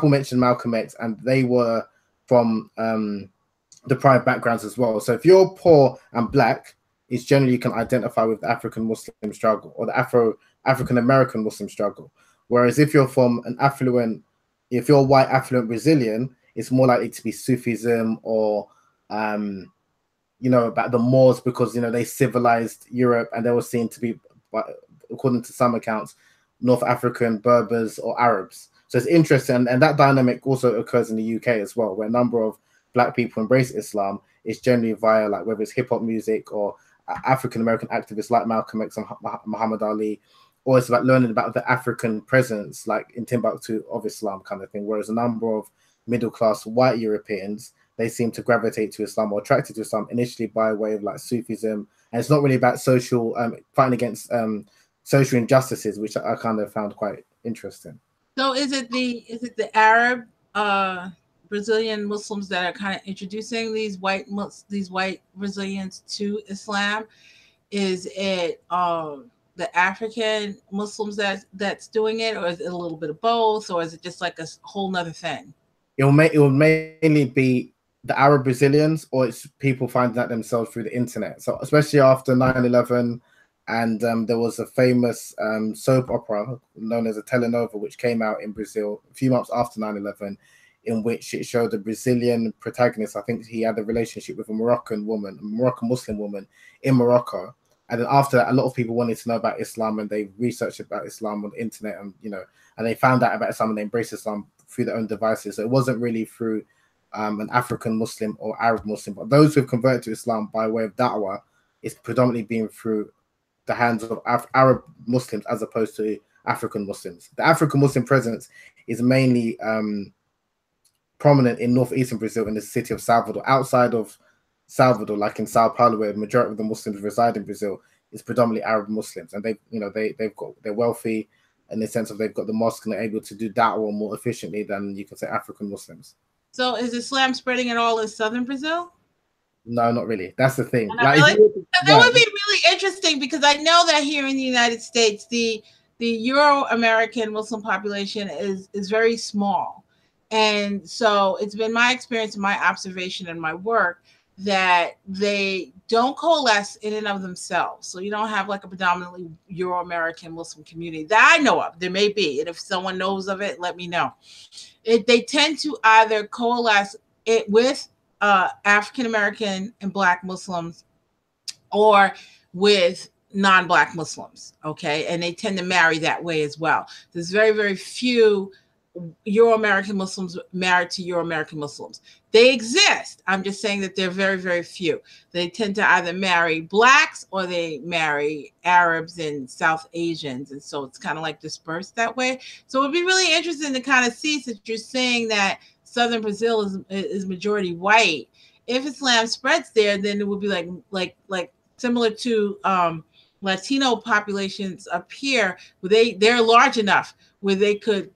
mentioned Malcolm X, and they were from deprived backgrounds as well. So if you're poor and Black, it's generally you can identify with the African Muslim struggle or the African American Muslim struggle. Whereas if you're from if you're white affluent Brazilian, it's more likely to be Sufism or about the Moors, because they civilized Europe, and they were seen to be, according to some accounts, North African, Berbers, or Arabs. So it's interesting, and that dynamic also occurs in the UK as well, where a number of Black people embrace Islam. It's generally via like whether it's hip hop music or African American activists like Malcolm X and Muhammad Ali, or it's about learning about the African presence, like in Timbuktu, of Islam kind of thing. Whereas a number of middle class white Europeans, they seem to gravitate to Islam or attracted to Islam initially by way of like Sufism, and it's not really about social fighting against social injustices, which I kind of found quite interesting. So is it the Arab Brazilian Muslims that are kind of introducing these white Brazilians to Islam? Is it the African Muslims that's doing it, or is it a little bit of both, or is it just like a whole nother thing? It will mainly be the Arab Brazilians, or it's people finding out themselves through the internet. So especially after 9/11, and there was a famous soap opera known as a telenovela, which came out in Brazil a few months after 9/11, in which it showed a Brazilian protagonist. I think he had a relationship with a Moroccan woman, a Moroccan Muslim woman in Morocco. And then after that, a lot of people wanted to know about Islam, and they researched about Islam on the internet, and and they found out about Islam and they embraced Islam through their own devices. So it wasn't really through an African Muslim or Arab Muslim, but those who have converted to Islam by way of da'wah is predominantly being through the hands of Arab Muslims as opposed to African Muslims. The African Muslim presence is mainly prominent in northeastern Brazil, in the city of Salvador. Outside of Salvador, like in Sao Paulo, where the majority of the Muslims reside in Brazil, is predominantly Arab Muslims, and they're wealthy in the sense of they've got the mosque and they're able to do da'wah more efficiently than you can say African Muslims. So is Islam spreading at all in southern Brazil? No, not really. That's the thing. Like, really? That would be really interesting, because I know that here in the United States, the Euro-American Muslim population is very small. And so it's been my experience and my observation and my work that they don't coalesce in and of themselves. So you don't have like a predominantly Euro-American Muslim community that I know of. There may be, and if someone knows of it, let me know. They tend to either coalesce it with African-American and Black Muslims, or with non-Black Muslims, okay? And they tend to marry that way as well. There's very, very few Euro-American Muslims married to Euro-American Muslims. They exist. I'm just saying that they're very, very few. They tend to either marry Blacks or they marry Arabs and South Asians. And so it's kind of like dispersed that way. So it'd be really interesting to kind of see, since you're saying that southern Brazil is majority white. If Islam spreads there, then it would be like similar to Latino populations up here, where they're large enough where they could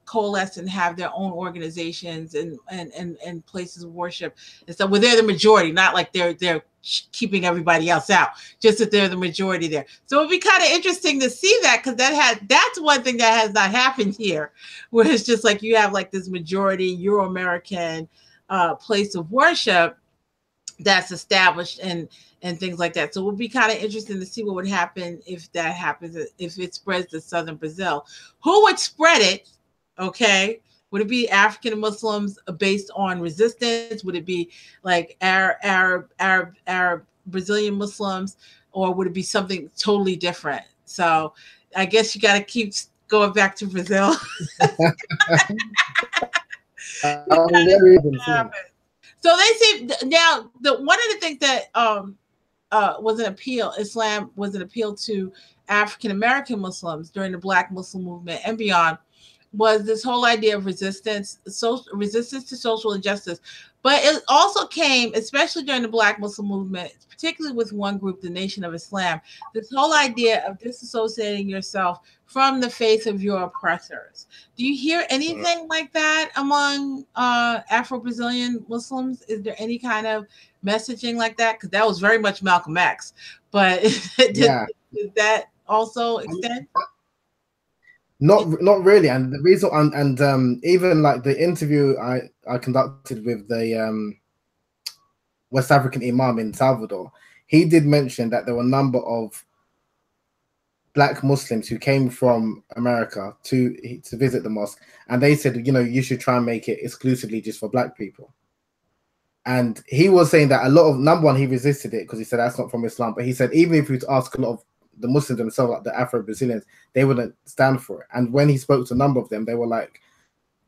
coalesce and have their own organizations and places of worship and stuff, where they're the majority, not like they're keeping everybody else out, just that they're the majority there. So it'd be kind of interesting to see that, because that's one thing that has not happened here, where it's just like you have like this majority Euro-American place of worship that's established and things like that. So it would be kind of interesting to see what would happen if that happens, if it spreads to southern Brazil. Who would spread it? Okay. Would it be African Muslims based on resistance? Would it be like Arab Brazilian Muslims, or would it be something totally different? So I guess you got to keep going back to Brazil. So they say now one of the things that was an appeal, Islam was an appeal to African American Muslims during the Black Muslim movement and beyond, was this whole idea of resistance to social injustice. But it also came, especially during the Black Muslim movement, particularly with one group, the Nation of Islam, this whole idea of disassociating yourself from the faith of your oppressors. Do you hear anything like that among Afro-Brazilian Muslims? Is there any kind of messaging like that? Because that was very much Malcolm X. But did that also extend? Not really. And the reason, and even like the interview I conducted with the West African Imam in Salvador, he did mention that there were a number of Black Muslims who came from America to visit the mosque, and they said, you should try and make it exclusively just for Black people. And he was saying that a lot of, number one, he resisted it because he said that's not from Islam. But he said even if you ask a lot of the Muslims themselves, like the Afro-Brazilians, they wouldn't stand for it. And when he spoke to a number of them, they were like,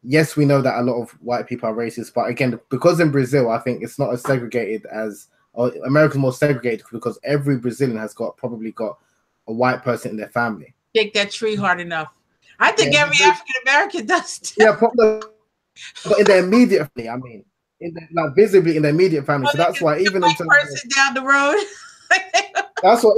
yes, we know that a lot of white people are racist, but again, because in Brazil, I think it's not as segregated as, or America's more segregated because every Brazilian has probably got a white person in their family. Take that tree hard enough. I think every African American does too. Yeah, but in their immediate family, I mean, like visibly in their immediate family. So that's why even in terms person down the road. That's what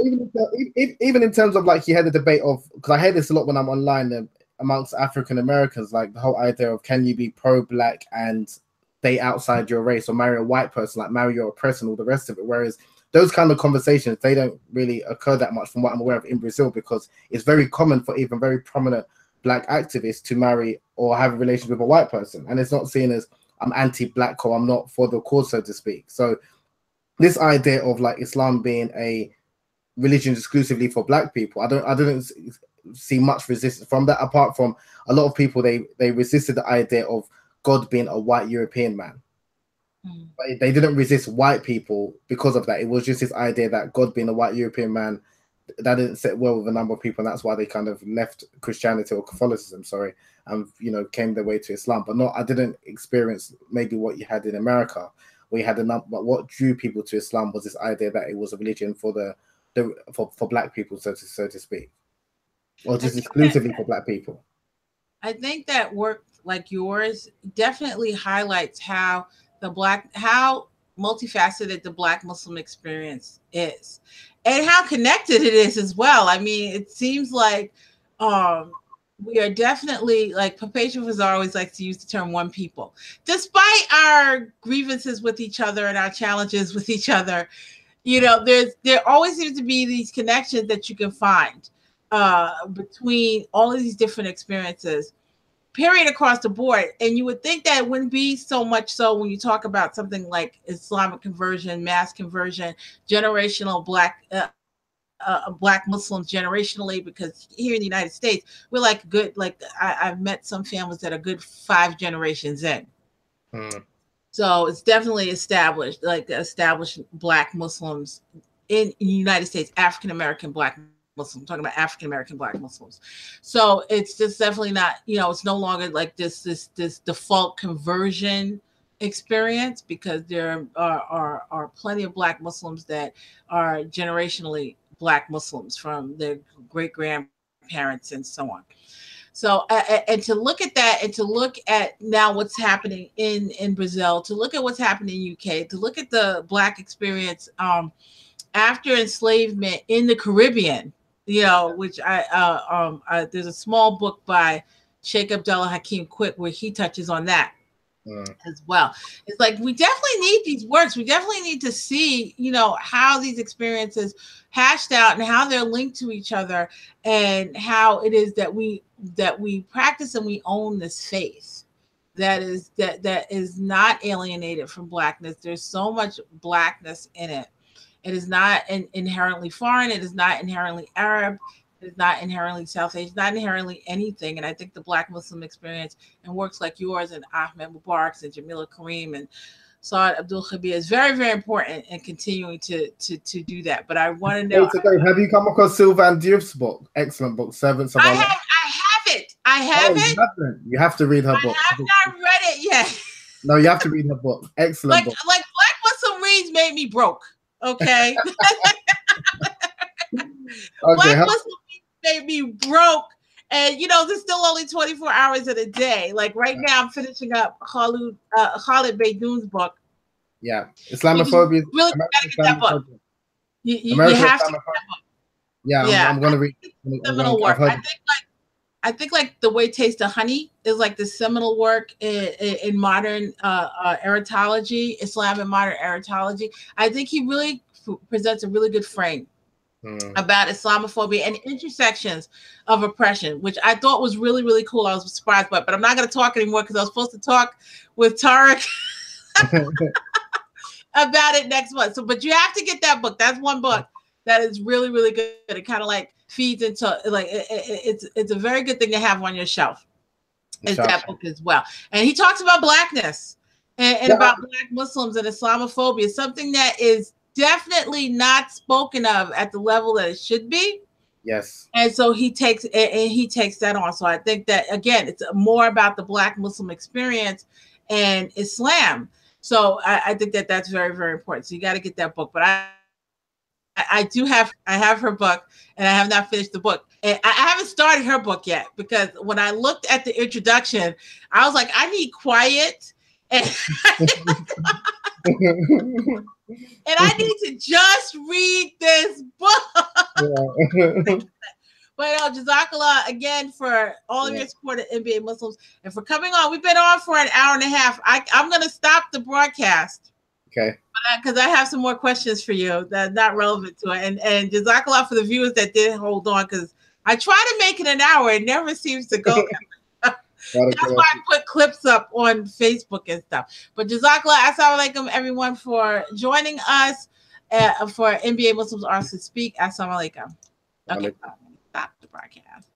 even in terms of like you had the debate of, because I hear this a lot when I'm online amongst African Americans, like the whole idea of can you be pro-black and stay outside your race, or marry a white person, like marry your oppressor and all the rest of it. Whereas those kind of conversations, they don't really occur that much from what I'm aware of in Brazil, because it's very common for even very prominent black activists to marry or have a relationship with a white person, and it's not seen as I'm anti-black or I'm not for the cause, so to speak. So this idea of like Islam being a religion exclusively for black people, I didn't see much resistance from that, apart from a lot of people they resisted the idea of God being a white European man. But they didn't resist white people because of that. It was just this idea that God being a white European man, that didn't sit well with a number of people, and that's why they kind of left Christianity or Catholicism, sorry, and came their way to Islam. But I didn't experience maybe what you had in America, where you had but what drew people to Islam was this idea that it was a religion for for black people, so to speak, or just exclusively for black people. I think that work like yours definitely highlights how multifaceted the Black Muslim experience is, and how connected it is as well. I mean, it seems like we are definitely, like Papacia Fazar always likes to use the term one people. Despite our grievances with each other and our challenges with each other, there always seems to be these connections that you can find between all of these different experiences, period, across the board. And you would think that it wouldn't be so much so when you talk about something like Islamic conversion, mass conversion, generational Black Muslims generationally, because here in the United States, we're like good, like I've met some families that are good 5 generations in. So it's definitely established Black Muslims in the United States, African American Black Muslims. I'm talking about African American Black Muslims. So it's just definitely not, it's no longer like this default conversion experience, because there are plenty of Black Muslims that are generationally Black Muslims from their great grandparents and so on. So, and to look at that, and to look at now what's happening in Brazil, to look at what's happening in UK, to look at the Black experience after enslavement in the Caribbean, which there's a small book by Sheikh Abdullah Hakim Quick where he touches on that as well. It's like, we definitely need these works. We definitely need to see, how these experiences hashed out and how they're linked to each other, and how it is that we practice and we own this faith that is not alienated from Blackness. There's so much Blackness in it. It is not inherently foreign. It is not inherently Arab. It is not inherently South Asian. Not inherently anything. And I think the Black Muslim experience and works like yours and Ahmed Mubarak's and Jamila Karim and Saad Abdul Khabir is very, very important in continuing to do that. But I want to know. Have you come across Sylvain Diouf's book? Excellent book, Servants of Allah. I have it. You have to read her book. I have not read it yet. No, you have to read her book. Excellent book. Like Black Muslim reads made me broke. Okay. Black Muslim made me broke. And there's still only 24 hours in a day. Like right now, I'm finishing up Khalid Beydoun's book. Yeah, Islamophobia. Really gotta get that book. You have to get that book. Yeah, I'm gonna read seminal work. I think like The Way Taste of Honey is like the seminal work in modern erotology, Islam and modern erotology. I think he really presents a really good frame about Islamophobia and intersections of oppression, which I thought was really, really cool. I was surprised by it, but I'm not going to talk anymore because I was supposed to talk with Tariq about it next month. So, but you have to get that book. That's one book that is really, really good. It kind of like feeds into like it's a very good thing to have on your shelf. Is that book as well? And he talks about Blackness and about Black Muslims and Islamophobia, something that is definitely not spoken of at the level that it should be. Yes. And so he takes that on. So I think that again, it's more about the Black Muslim experience and Islam. So I think that that's very, very important. So you got to get that book. But I have her book, and I have not finished the book. And I haven't started her book yet, because when I looked at the introduction, I was like, I need quiet. And and I need to just read this book. Yeah. But Jazakallah again for all of your support of NBA Muslims and for coming on. We've been on for an hour and a half. I'm going to stop the broadcast. Okay. Because I have some more questions for you that are not relevant to it. And Jazakallah for the viewers that did hold on, because I try to make it an hour. It never seems to go. That's why I put clips up on Facebook and stuff. But Jazakallah, assalamu alaikum, everyone, for joining us for NBA Muslims Are to Speak. Assalamu alaikum. Okay, stop the broadcast.